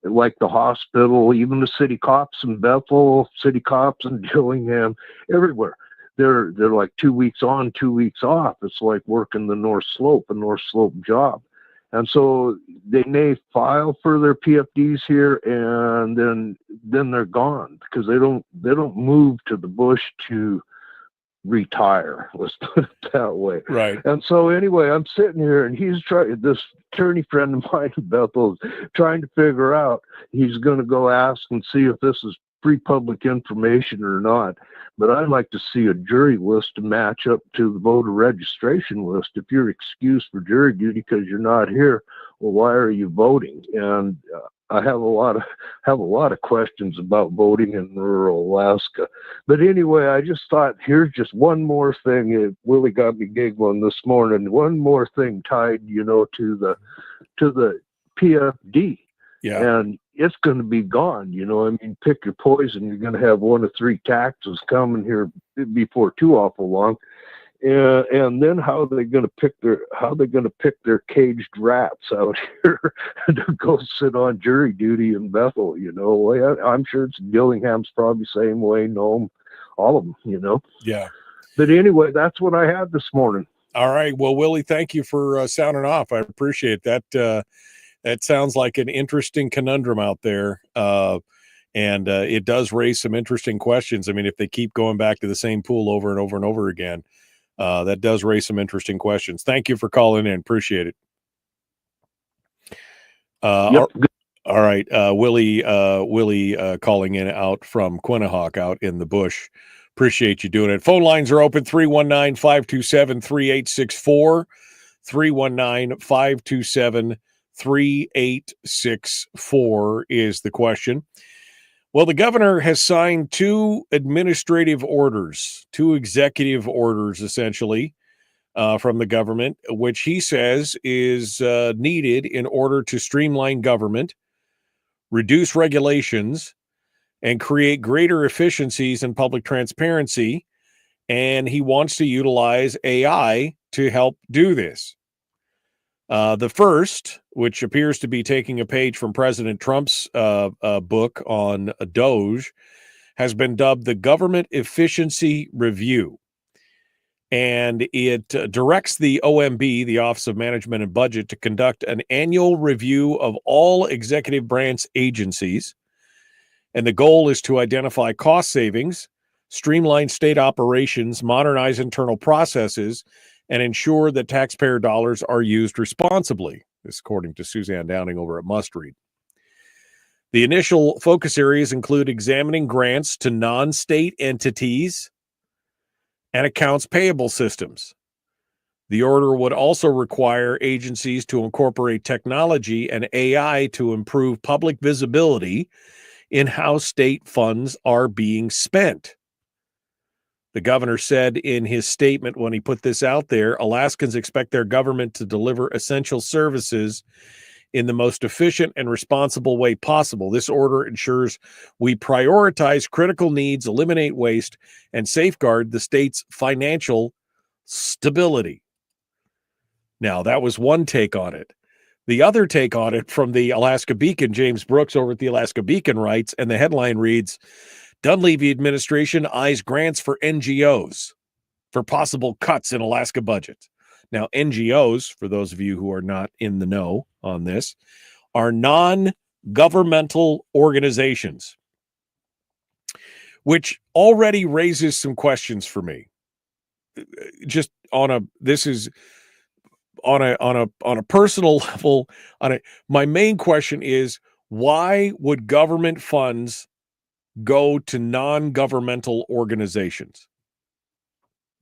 like the hospital, even the city cops in Bethel, city cops in Dillingham, everywhere. They're like 2 weeks on, 2 weeks off. It's like working the North Slope, a North Slope job. And so they may file for their PFDs here, and then they're gone because they don't move to the bush to retire. Let's put it that way. Right. And so anyway, I'm sitting here, and this attorney friend of mine in Bethel is trying to figure out. He's going to go ask and see if this is free public information or not. But I'd like to see a jury list to match up to the voter registration list. If you're excused for jury duty because you're not here, well, why are you voting? And I have a lot of questions about voting in rural Alaska. But anyway, I just thought, here's just one more thing. It really got me giggling this morning. One more thing tied, to the PFD. Yeah. And it's going to be gone. I mean, pick your poison. You're going to have one of three taxes coming here before too awful long. And then how are they going to pick their caged rats out here to go sit on jury duty in Bethel? I'm sure it's Gillingham's probably same way. Nome, all of them. Yeah. But anyway, that's what I had this morning. All right. Well, Willie, thank you for sounding off. I appreciate that. That sounds like an interesting conundrum out there. And it does raise some interesting questions. I mean, if they keep going back to the same pool over and over and over again, that does raise some interesting questions. Thank you for calling in. Appreciate it. Yep. All right. Willie calling in out from Quinnahock out in the bush. Appreciate you doing it. Phone lines are open, 319-527-3864, 319-527-3864 is the question. Well, the governor has signed two executive orders, essentially, from the government, which he says is needed in order to streamline government, reduce regulations, and create greater efficiencies and public transparency. And he wants to utilize AI to help do this. The first, which appears to be taking a page from President Trump's book on Doge, has been dubbed the Government Efficiency Review. And it directs the OMB, the Office of Management and Budget, to conduct an annual review of all executive branch agencies. And the goal is to identify cost savings, streamline state operations, modernize internal processes, and ensure that taxpayer dollars are used responsibly. This according to Suzanne Downing over at Must Read. The initial focus areas include examining grants to non-state entities and accounts payable systems. The order would also require agencies to incorporate technology and AI to improve public visibility in how state funds are being spent. The governor said in his statement when he put this out there, Alaskans expect their government to deliver essential services in the most efficient and responsible way possible. This order ensures we prioritize critical needs, eliminate waste, and safeguard the state's financial stability. Now, that was one take on it. The other take on it from the Alaska Beacon, James Brooks over at the Alaska Beacon writes, and the headline reads, Dunleavy administration eyes grants for NGOs for possible cuts in Alaska budget. Now, NGOs, for those of you who are not in the know on this, are non-governmental organizations, which already raises some questions for me. Just on a personal level, my main question is, why would government funds go to non-governmental organizations?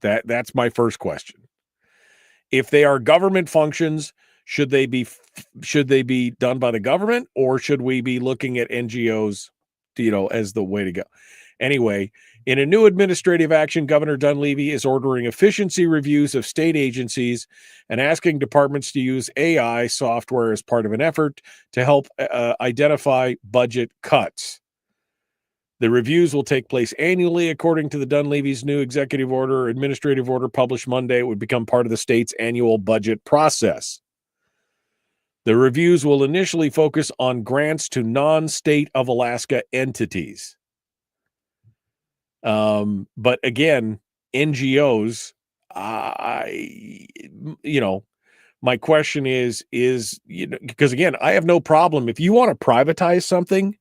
That's my first question. If they are government functions, should they be done by the government, or should we be looking at NGOs, as the way to go? Anyway, in a new administrative action, Governor Dunleavy is ordering efficiency reviews of state agencies and asking departments to use AI software as part of an effort to help identify budget cuts. The reviews will take place annually, according to the Dunleavy's new executive order, administrative order published Monday. It would become part of the state's annual budget process. The reviews will initially focus on grants to non-state of Alaska entities. But again, NGOs, my question is, because again, I have no problem if you want to privatize something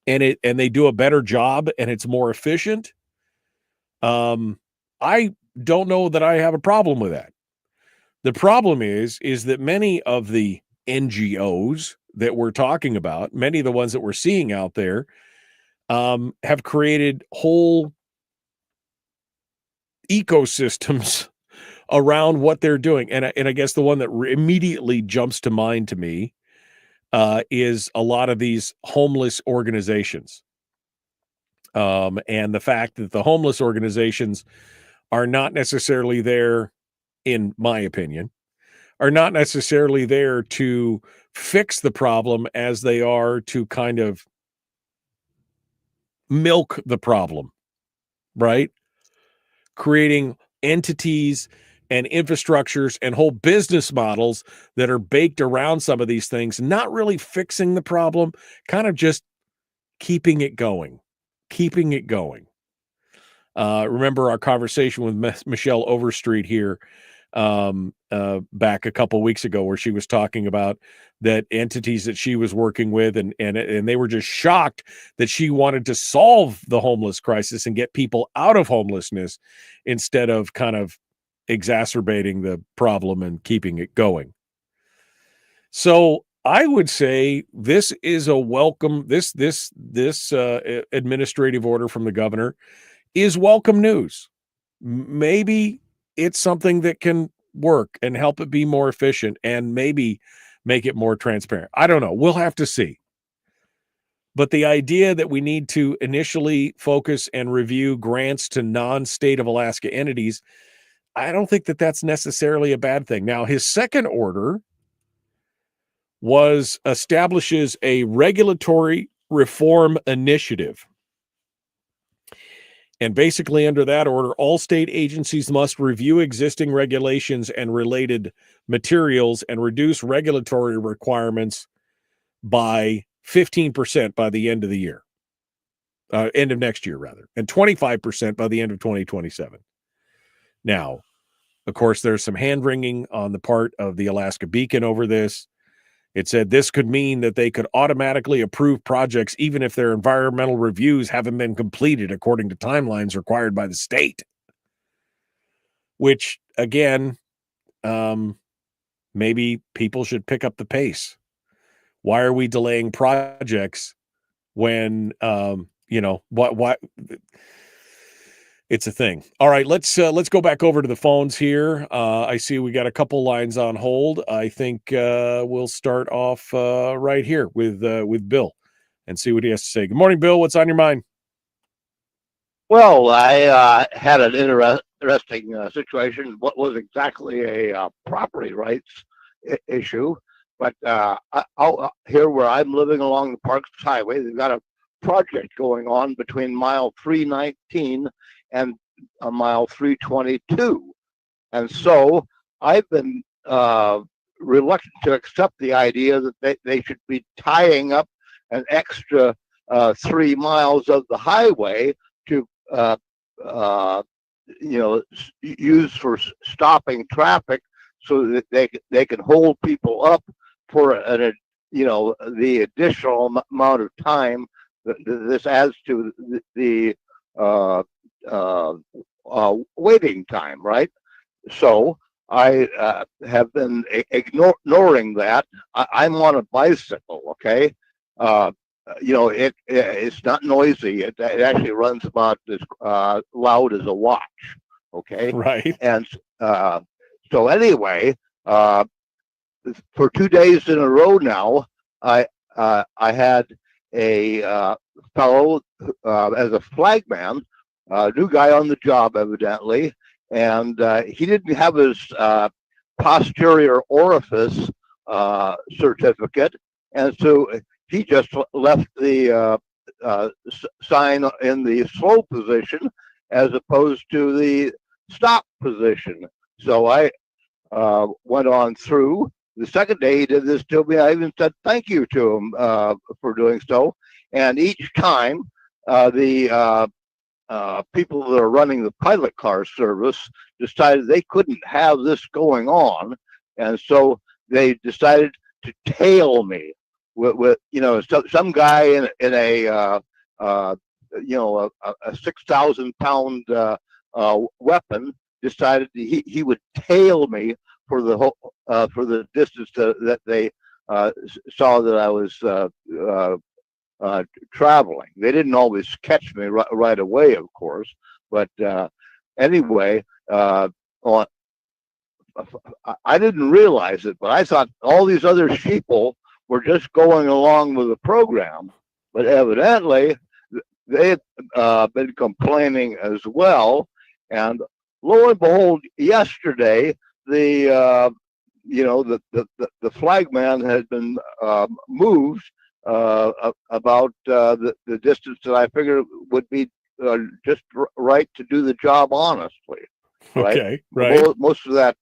and they do a better job and it's more efficient. I don't know that I have a problem with that. The problem is that many of the NGOs that we're talking about, many of the ones that we're seeing out there, have created whole ecosystems around what they're doing. And I guess the one that immediately jumps to mind to me is a lot of these homeless organizations. And the fact that the homeless organizations are not necessarily there, in my opinion, are not necessarily there to fix the problem as they are to kind of milk the problem, right? Creating entities and infrastructures and whole business models that are baked around some of these things, not really fixing the problem, kind of just keeping it going. Remember our conversation with Michelle Overstreet here back a couple weeks ago, where she was talking about that entities that she was working with, and they were just shocked that she wanted to solve the homeless crisis and get people out of homelessness instead of kind of exacerbating the problem and keeping it going. So I would say this is a welcome, this administrative order from the governor is welcome news. Maybe it's something that can work and help it be more efficient and maybe make it more transparent. I don't know. We'll have to see. But the idea that we need to initially focus and review grants to non-state of Alaska entities, I don't think that that's necessarily a bad thing. Now, his second order establishes a regulatory reform initiative. And basically under that order, all state agencies must review existing regulations and related materials and reduce regulatory requirements by 15% by the end of the year, end of next year rather, and 25% by the end of 2027. Now, of course, there's some hand-wringing on the part of the Alaska Beacon over this. It said this could mean that they could automatically approve projects even if their environmental reviews haven't been completed according to timelines required by the state. Which, again, maybe people should pick up the pace. Why are we delaying projects when, what it's a thing. All right, let's go back over to the phones here. I see we got a couple lines on hold. I think we'll start off right here with Bill and see what he has to say. Good morning, Bill. What's on your mind? Well, I had an interesting situation. What was exactly a property rights issue, but here where I'm living along the Parks Highway, they've got a project going on between mile 319 and mile 322, and so I've been reluctant to accept the idea that they should be tying up an extra 3 miles of the highway to use for stopping traffic, so that they can hold people up for the additional amount of time that this adds to the waiting time, right? So I have been ignoring that. I'm on a bicycle, okay? It's not noisy. It actually runs about as loud as a watch, okay? Right. And so anyway, for 2 days in a row now, I had a fellow as a flagman, new guy on the job evidently, and he didn't have his posterior orifice certificate, and so he just left the sign in the slow position as opposed to the stop position. So I went on through. The second day he did this to me. I even said thank you to him for doing so. And each time the people that are running the pilot car service decided they couldn't have this going on, and so they decided to tail me with some guy in a 6,000-pound weapon decided he would tail me for the whole for the distance that they saw that I was traveling. They didn't always catch me right away, of course, but anyway, I didn't realize it, but I thought all these other sheeple were just going along with the program, but evidently they had been complaining as well. And lo and behold, yesterday the flagman had been moved about the distance that I figured would be just right to do the job honestly. Right? Okay, right. Most of that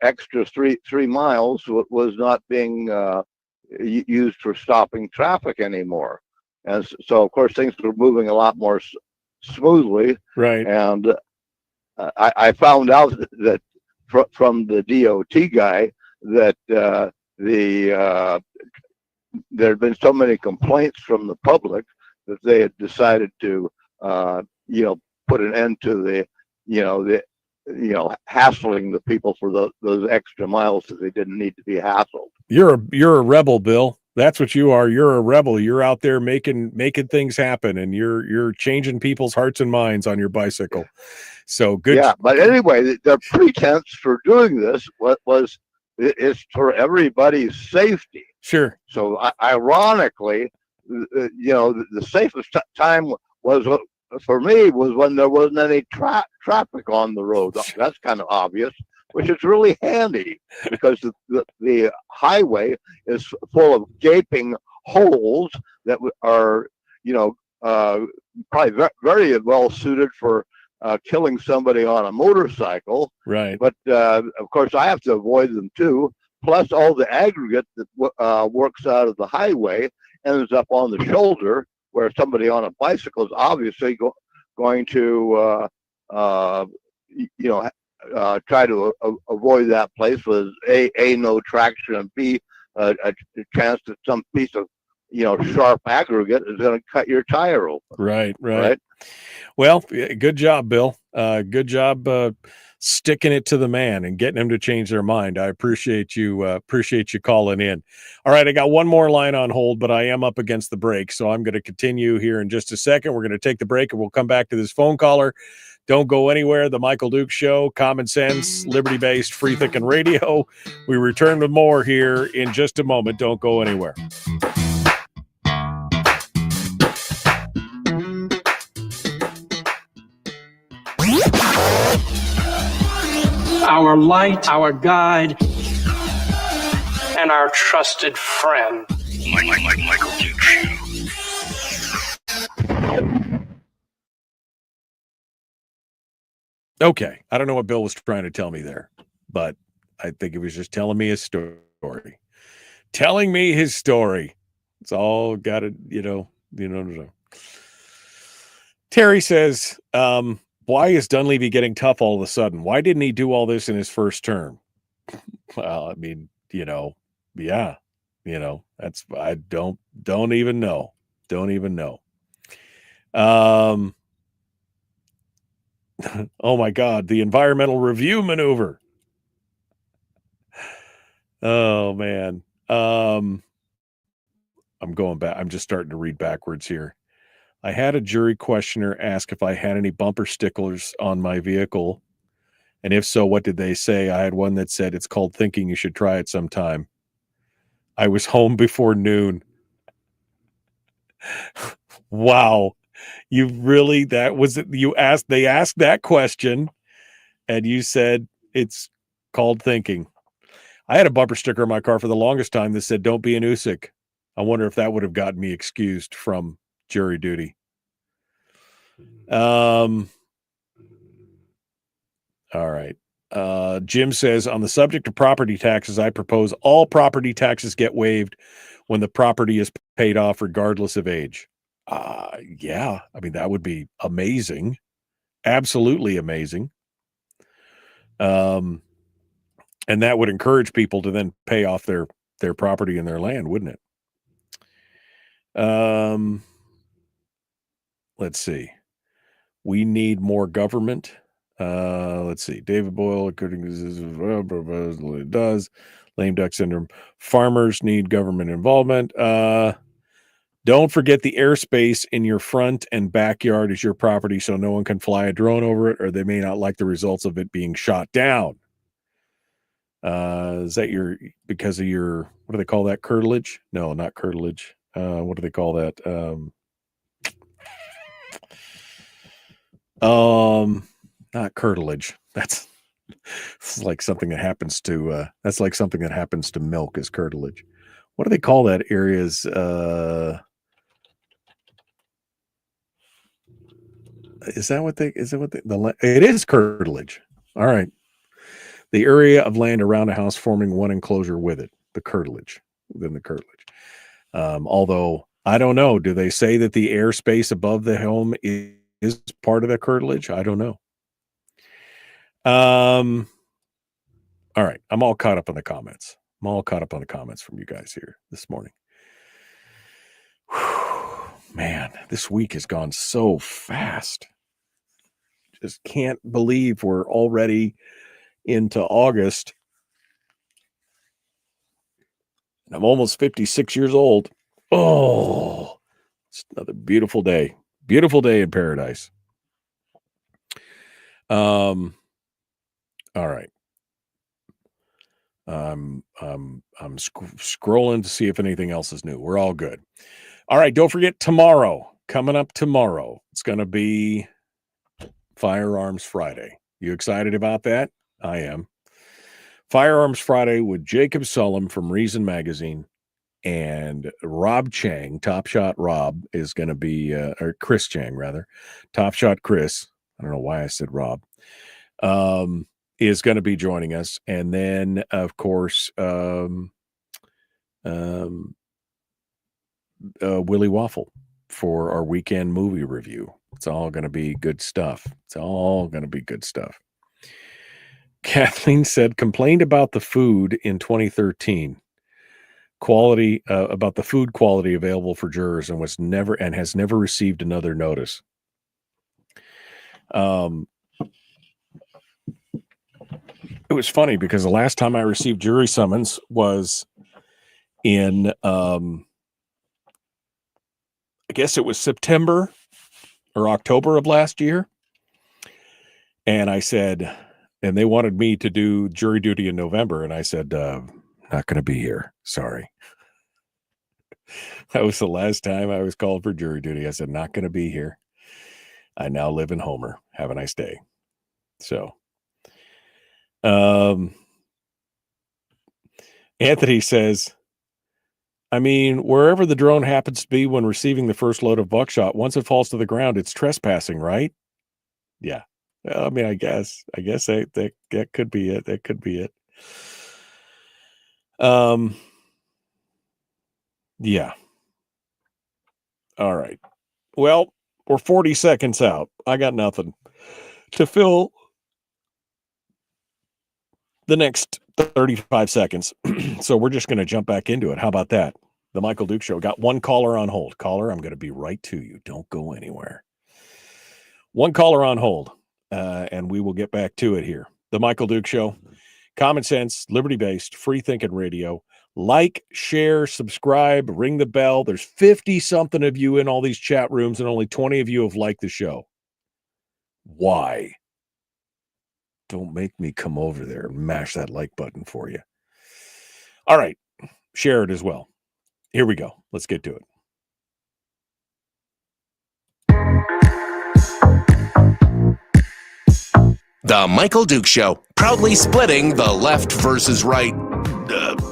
extra three miles was not being used for stopping traffic anymore, and so of course things were moving a lot more smoothly. Right. And I found out that from the DOT guy that there had been so many complaints from the public that they had decided to put an end to the hassling the people for those extra miles that they didn't need to be hassled. You're a rebel, Bill. That's what you are. You're a rebel. You're out there making things happen, and you're changing people's hearts and minds on your bicycle. So good. Yeah, but anyway, the pretense for doing this was it's for everybody's safety. Sure. So ironically, the safest time was for me was when there wasn't any traffic on the road. That's kind of obvious, which is really handy because the highway is full of gaping holes that are, probably very well suited for killing somebody on a motorcycle. Right. But of course, I have to avoid them too. Plus, all the aggregate that works out of the highway ends up on the shoulder, where somebody on a bicycle is obviously going to, try to avoid that place with A, no traction, and B, a chance that some piece of, sharp aggregate is going to cut your tire open. Right. Well, good job, Bill. Good job sticking it to the man and getting him to change their mind. I appreciate you calling in. All right, I got one more line on hold, but I am up against the break, so I'm going to continue here in just a second. We're going to take the break, and we'll come back to this phone caller. Don't go anywhere. The Michael Dukes Show, common sense, liberty-based, free-thinking radio. We return with more here in just a moment. Don't go anywhere. Our light, our guide, and our trusted friend. Michael Dukes Show. Okay, I don't know what Bill was trying to tell me there, but I think he was just telling me his story. Telling me his story. It's all got to, Terry says, why is Dunleavy getting tough all of a sudden? Why didn't he do all this in his first term? Well, I mean, that's, I don't even know. Don't even know. Oh my God, the environmental review maneuver. Oh man. I'm going back. I'm just starting to read backwards here. I had a jury questioner ask if I had any bumper stickers on my vehicle. And if so, what did they say? I had one that said, it's called thinking, you should try it sometime. I was home before noon. Wow. You really, that was it. They asked that question and you said it's called thinking. I had a bumper sticker in my car for the longest time that said, don't be an Usyk. I wonder if that would have gotten me excused from jury duty. All right. Jim says, on the subject of property taxes, I propose all property taxes get waived when the property is paid off regardless of age. Yeah, I mean, that would be amazing. Absolutely amazing. And that would encourage people to then pay off their property and their land, wouldn't it? Let's see. We need more government. Let's see. David Boyle, according to this, does. Lame duck syndrome. Farmers need government involvement. Don't forget the airspace in your front and backyard is your property, so no one can fly a drone over it, or they may not like the results of it being shot down. Is that because of your, what do they call that? Curtilage? No, not curtilage. What do they call that? Not curtilage. That's like something that happens to, that's like something that happens to milk is curtilage. What do they call that areas? It is curtilage. All right. The area of land around a house forming one enclosure with it, the curtilage, within the curtilage. Although I don't know, do they say that the airspace above the home is part of the curtilage? I don't know. All right. I'm all caught up on the comments. I'm all caught up on the comments from you guys here this morning. Whew, man, this week has gone so fast. Just can't believe we're already into August. And I'm almost 56 years old. Oh, it's another beautiful day. Beautiful day in paradise. All right. I'm scrolling to see if anything else is new. We're all good. All right. Don't forget coming up tomorrow. It's going to be Firearms Friday. You excited about that? I am. Firearms Friday with Jacob Sullum from Reason Magazine and Rob Chang, Top Shot Rob, is going to be, or Chris Chang, rather. Top Shot Chris. I don't know why I said Rob. Is going to be joining us. And then, of course, Willie Waffle for our weekend movie review. It's all going to be good stuff. It's all going to be good stuff. Kathleen said, complained about the food in 2013. Quality, about the food quality available for jurors and has never received another notice. It was funny because the last time I received jury summons was in, I guess it was September or October of last year. And I said, and they wanted me to do jury duty in November. And I said, not going to be here. Sorry. That was the last time I was called for jury duty. I said, not going to be here. I now live in Homer. Have a nice day. So, Anthony says, I mean, wherever the drone happens to be when receiving the first load of buckshot, once it falls to the ground, it's trespassing, right? Yeah. I mean, I guess that could be it. That could be it. Yeah. All right. Well, we're 40 seconds out. I got nothing to fill the next 35 seconds. So we're just going to jump back into it. How about that? The Michael Duke Show. Got one caller on hold. Caller, I'm going to be right to you. Don't go anywhere. One caller on hold, and we will get back to it here. The Michael Duke Show. Common sense, liberty-based, free-thinking radio. Like, share, subscribe, ring the bell. There's 50-something of you in all these chat rooms, and only 20 of you have liked the show. Why? Don't make me come over there and mash that like button for you. All right. Share it as well. Here we go. Let's get to it. The Michael Duke Show, proudly splitting the left versus right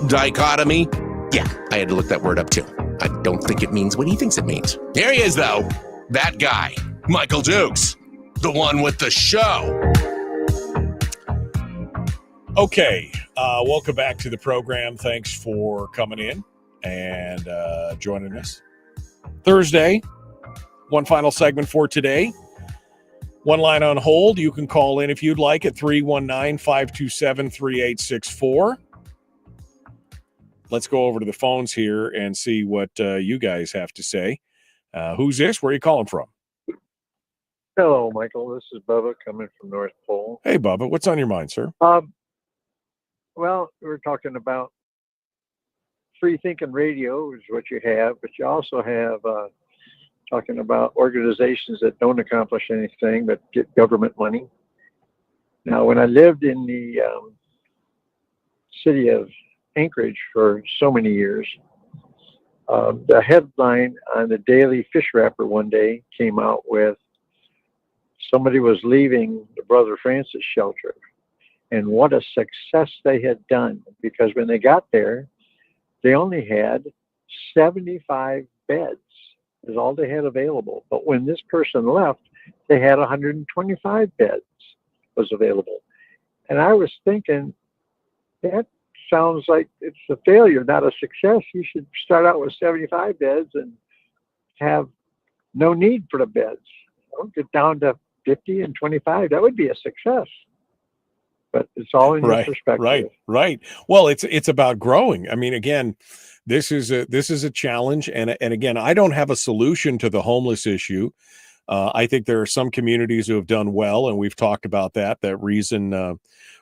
dichotomy. Yeah, I had to look that word up too. I don't think it means what he thinks it means. Here he is, though. That guy, Michael Dukes, the one with the show. Okay, welcome back to the program. Thanks for coming in and joining us. Thursday, one final segment for today. One line on hold. You can call in if you'd like at 319-527-3864. Let's go over to the phones here and see what you guys have to say. Who's this? Where are you calling from? Hello, Michael. This is Bubba coming from North Pole. Hey, Bubba. What's on your mind, sir? Well, we're talking about free thinking radio is what you have, but you also have talking about organizations that don't accomplish anything but get government money. Now, when I lived in the city of Anchorage for so many years, the headline on the Daily Fish Wrapper one day came out with somebody was leaving the Brother Francis shelter, and what a success they had done, because when they got there, they only had 75 beds is all they had available. But when this person left, they had 125 beds was available. And I was thinking, that sounds like it's a failure, not a success. You should start out with 75 beds and have no need for the beds. Get down to 50 and 25. That would be a success. But it's all in your perspective. Right. Well, it's about growing. I mean, again, this is a challenge, and again, I don't have a solution to the homeless issue. I think there are some communities who have done well, and we've talked about that Reason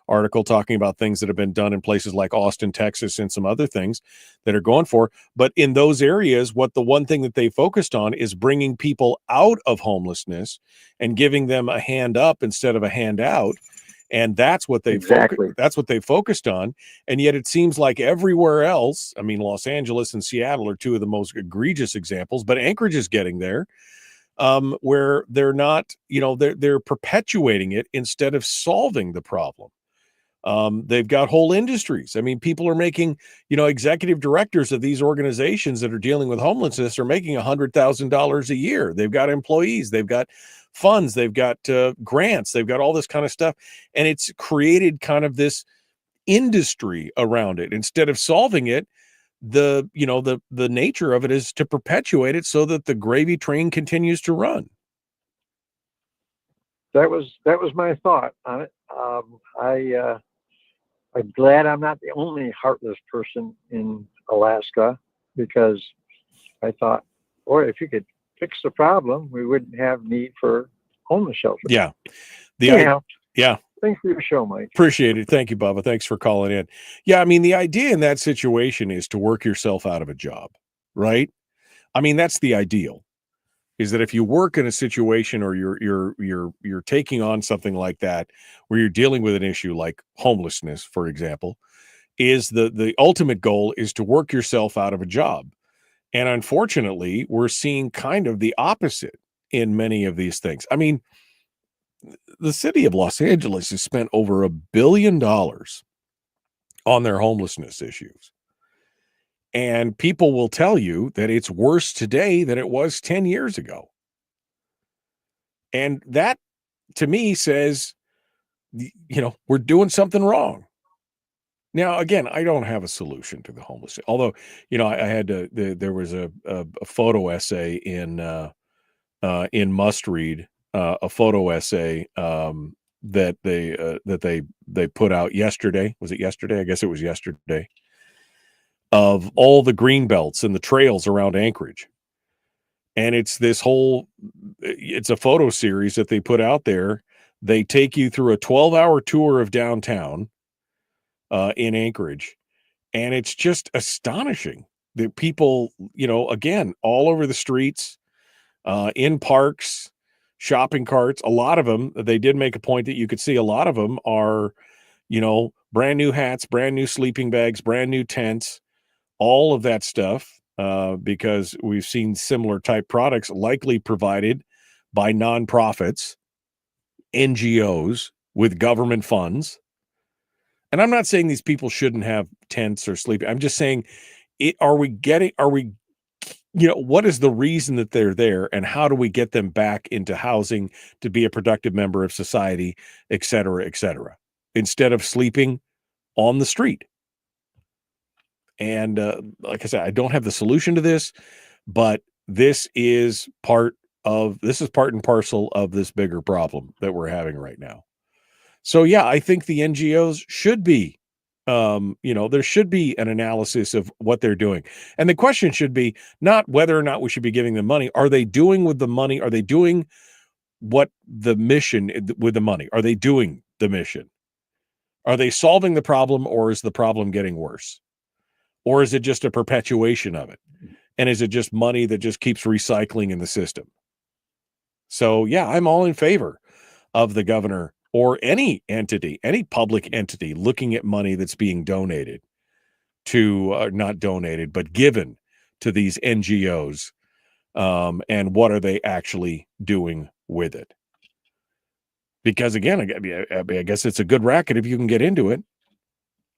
article talking about things that have been done in places like Austin, Texas, and some other things that are going for. But in those areas, the one thing that they focused on is bringing people out of homelessness and giving them a hand up instead of a handout. And that's what they focused on. And yet it seems like everywhere else, I mean, Los Angeles and Seattle are two of the most egregious examples, but Anchorage is getting there, where they're not, they're perpetuating it instead of solving the problem. They've got whole industries. I mean, people are making, executive directors of these organizations that are dealing with homelessness are making $100,000 a year. They've got employees, they've got funds, they've got grants, they've got all this kind of stuff. And it's created kind of this industry around it. Instead of solving it, the nature of it is to perpetuate it so that the gravy train continues to run. That was my thought on it. I'm glad I'm not the only heartless person in Alaska, because I thought, boy, if you could fix the problem, we wouldn't have need for homeless shelters. Yeah. Thanks for your show, Mike. Appreciate it. Thank you, Bubba. Thanks for calling in. Yeah, I mean, the idea in that situation is to work yourself out of a job, right? I mean, that's the ideal. Is that if you work in a situation or you're taking on something like that, where you're dealing with an issue like homelessness, for example, is the ultimate goal is to work yourself out of a job. And unfortunately, we're seeing kind of the opposite in many of these things. I mean, the city of Los Angeles has spent over $1 billion on their homelessness issues. And people will tell you that it's worse today than it was 10 years ago. And that, to me, says, we're doing something wrong. Now, again, I don't have a solution to the homeless. Although, I had to, there was a photo essay in Must Read, a photo essay that they put out yesterday. Was it yesterday? I guess it was yesterday. Of all the green belts and the trails around Anchorage. And it's a photo series that they put out there. They take you through a 12-hour tour of downtown in Anchorage. And it's just astonishing that people, again, all over the streets, in parks, shopping carts, a lot of them, they did make a point that you could see a lot of them are, brand new hats, brand new sleeping bags, brand new tents, all of that stuff, because we've seen similar type products likely provided by nonprofits, NGOs with government funds. And I'm not saying these people shouldn't have tents or sleep. I'm just saying, what is the reason that they're there, and how do we get them back into housing to be a productive member of society, et cetera, instead of sleeping on the street? And like I said, I don't have the solution to this, but this is part and parcel of this bigger problem that we're having right now. So yeah, I think the NGOs should be, there should be an analysis of what they're doing. And the question should be not whether or not we should be giving them money. Are they doing with the money? Are they doing what the mission with the money? Are they doing the mission? Are they solving the problem, or is the problem getting worse? Or is it just a perpetuation of it? And is it just money that just keeps recycling in the system? So yeah, I'm all in favor of the governor or any entity, any public entity looking at money that's being donated to, not donated, but given to these NGOs. And what are they actually doing with it? Because again, I guess it's a good racket if you can get into it.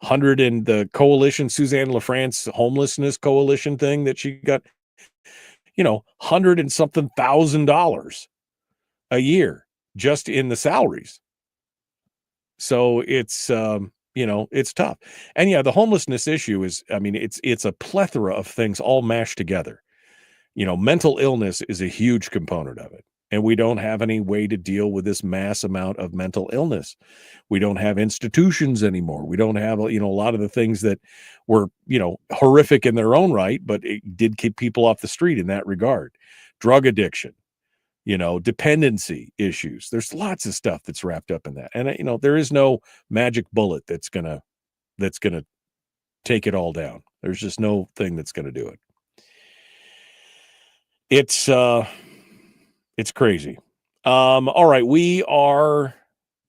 100 in the coalition, Suzanne LaFrance homelessness coalition thing that she got, $100 and something $1,000 a year just in the salaries. So it's, it's tough. And yeah, the homelessness issue is, it's a plethora of things all mashed together. Mental illness is a huge component of it. And we don't have any way to deal with this mass amount of mental illness. We don't have institutions anymore. We don't have, a lot of the things that were, horrific in their own right, but it did keep people off the street in that regard. Drug addiction, dependency issues. There's lots of stuff that's wrapped up in that. And, there is no magic bullet that's going to take it all down. There's just no thing that's going to do it. It's crazy. All right. We are,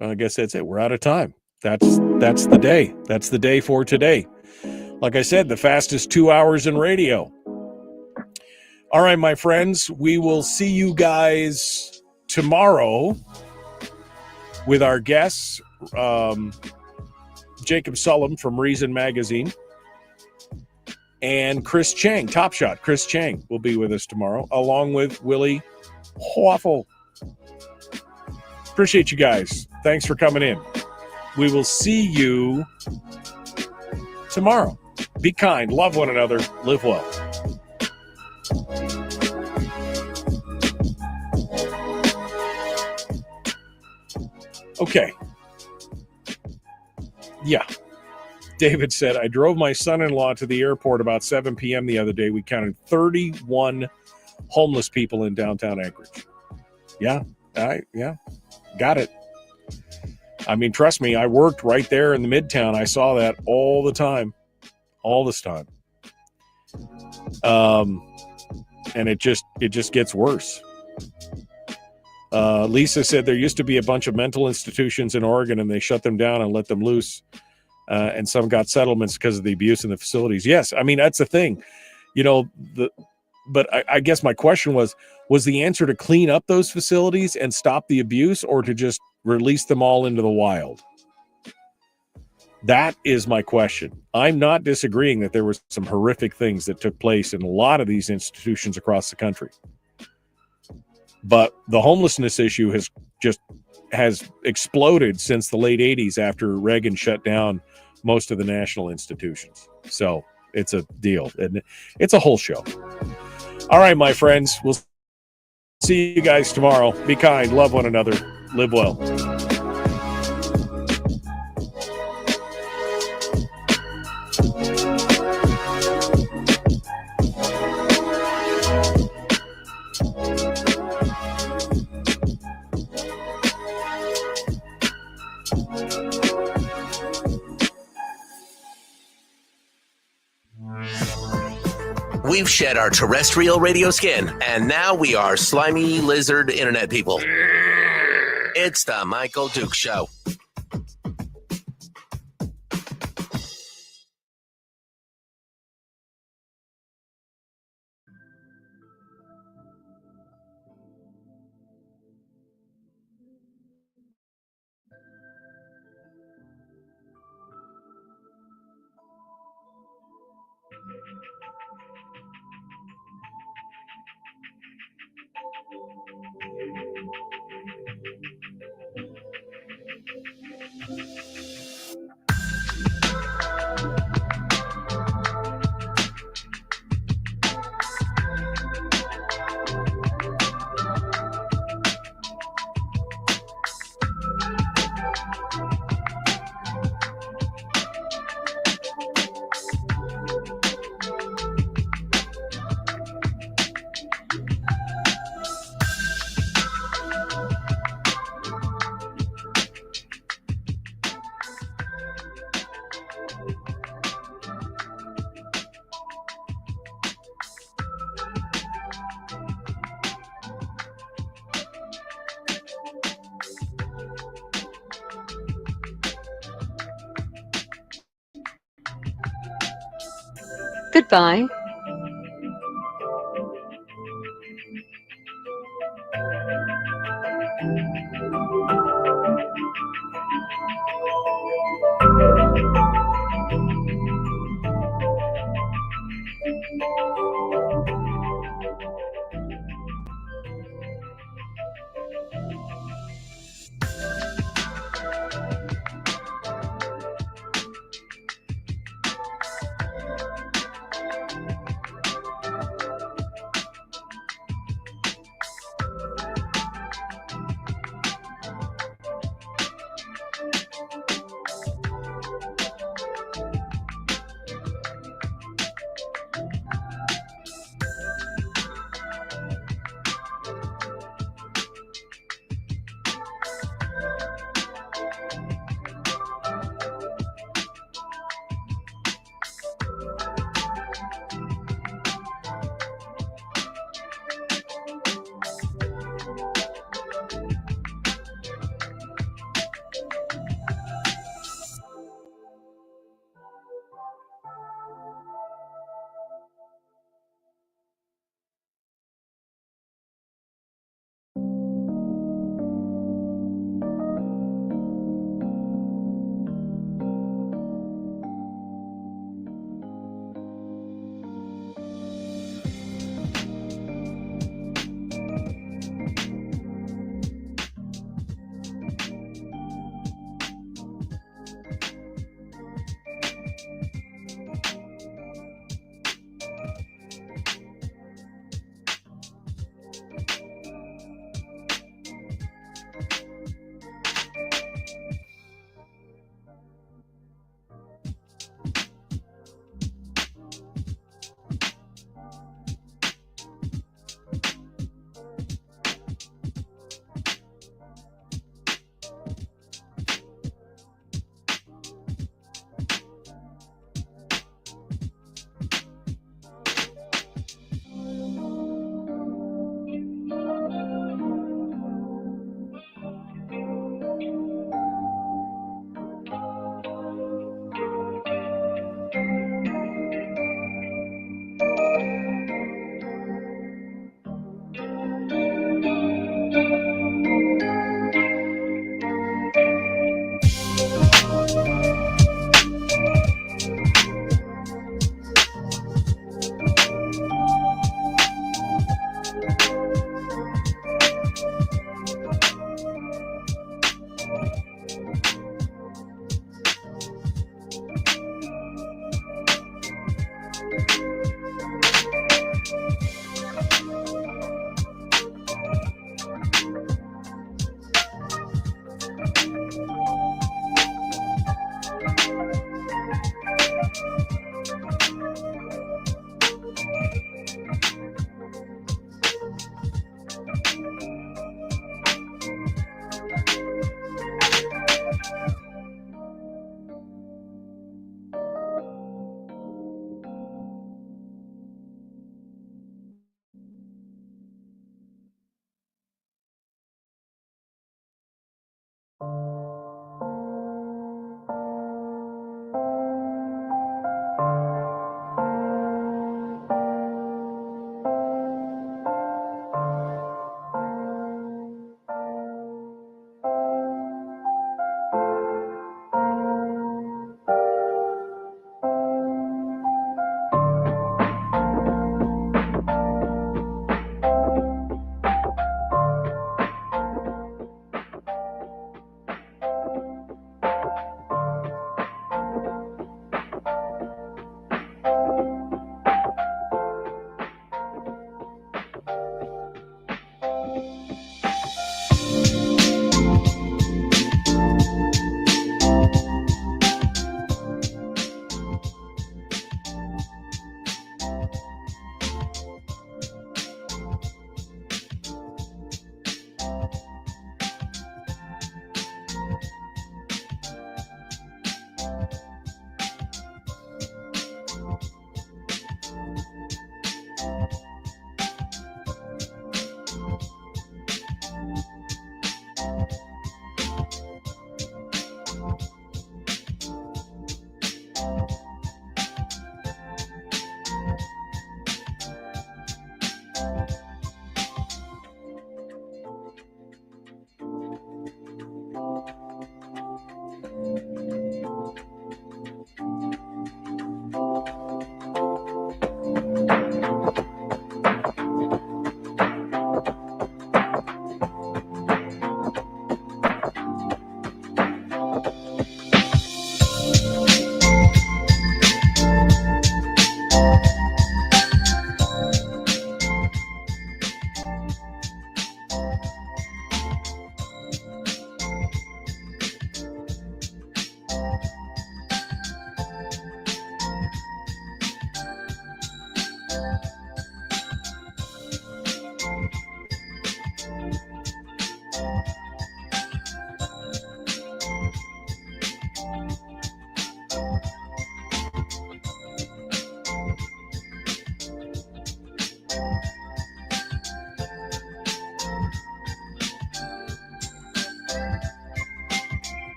I guess that's it. We're out of time. That's the day. That's the day for today. Like I said, the fastest 2 hours in radio. All right, my friends, we will see you guys tomorrow with our guests, Jacob Sullum from Reason Magazine, and Chris Chang, Top Shot. Chris Chang will be with us tomorrow, along with Willie Waffle. Appreciate you guys. Thanks for coming in. We will see you tomorrow. Be kind, love one another, live well. Okay. Yeah. David said, I drove my son-in-law to the airport about 7 p.m. the other day. We counted 31 homeless people in downtown Anchorage. Yeah. Got it. I mean, trust me, I worked right there in the Midtown. I saw that all the time, all this time. And it just gets worse. Lisa said there used to be a bunch of mental institutions in Oregon, and they shut them down and let them loose. And some got settlements because of the abuse in the facilities. Yes, I mean, that's the thing. But I guess my question was the answer to clean up those facilities and stop the abuse, or to just release them all into the wild? That is my question. I'm not disagreeing that there were some horrific things that took place in a lot of these institutions across the country. But the homelessness issue has exploded since the late 80s after Reagan shut down most of the national institutions. So it's a deal. And it's a whole show. All right, my friends. We'll see you guys tomorrow. Be kind. Love one another. Live well. We've shed our terrestrial radio skin, and now we are slimy lizard internet people. It's the Michael Duke Show. Goodbye.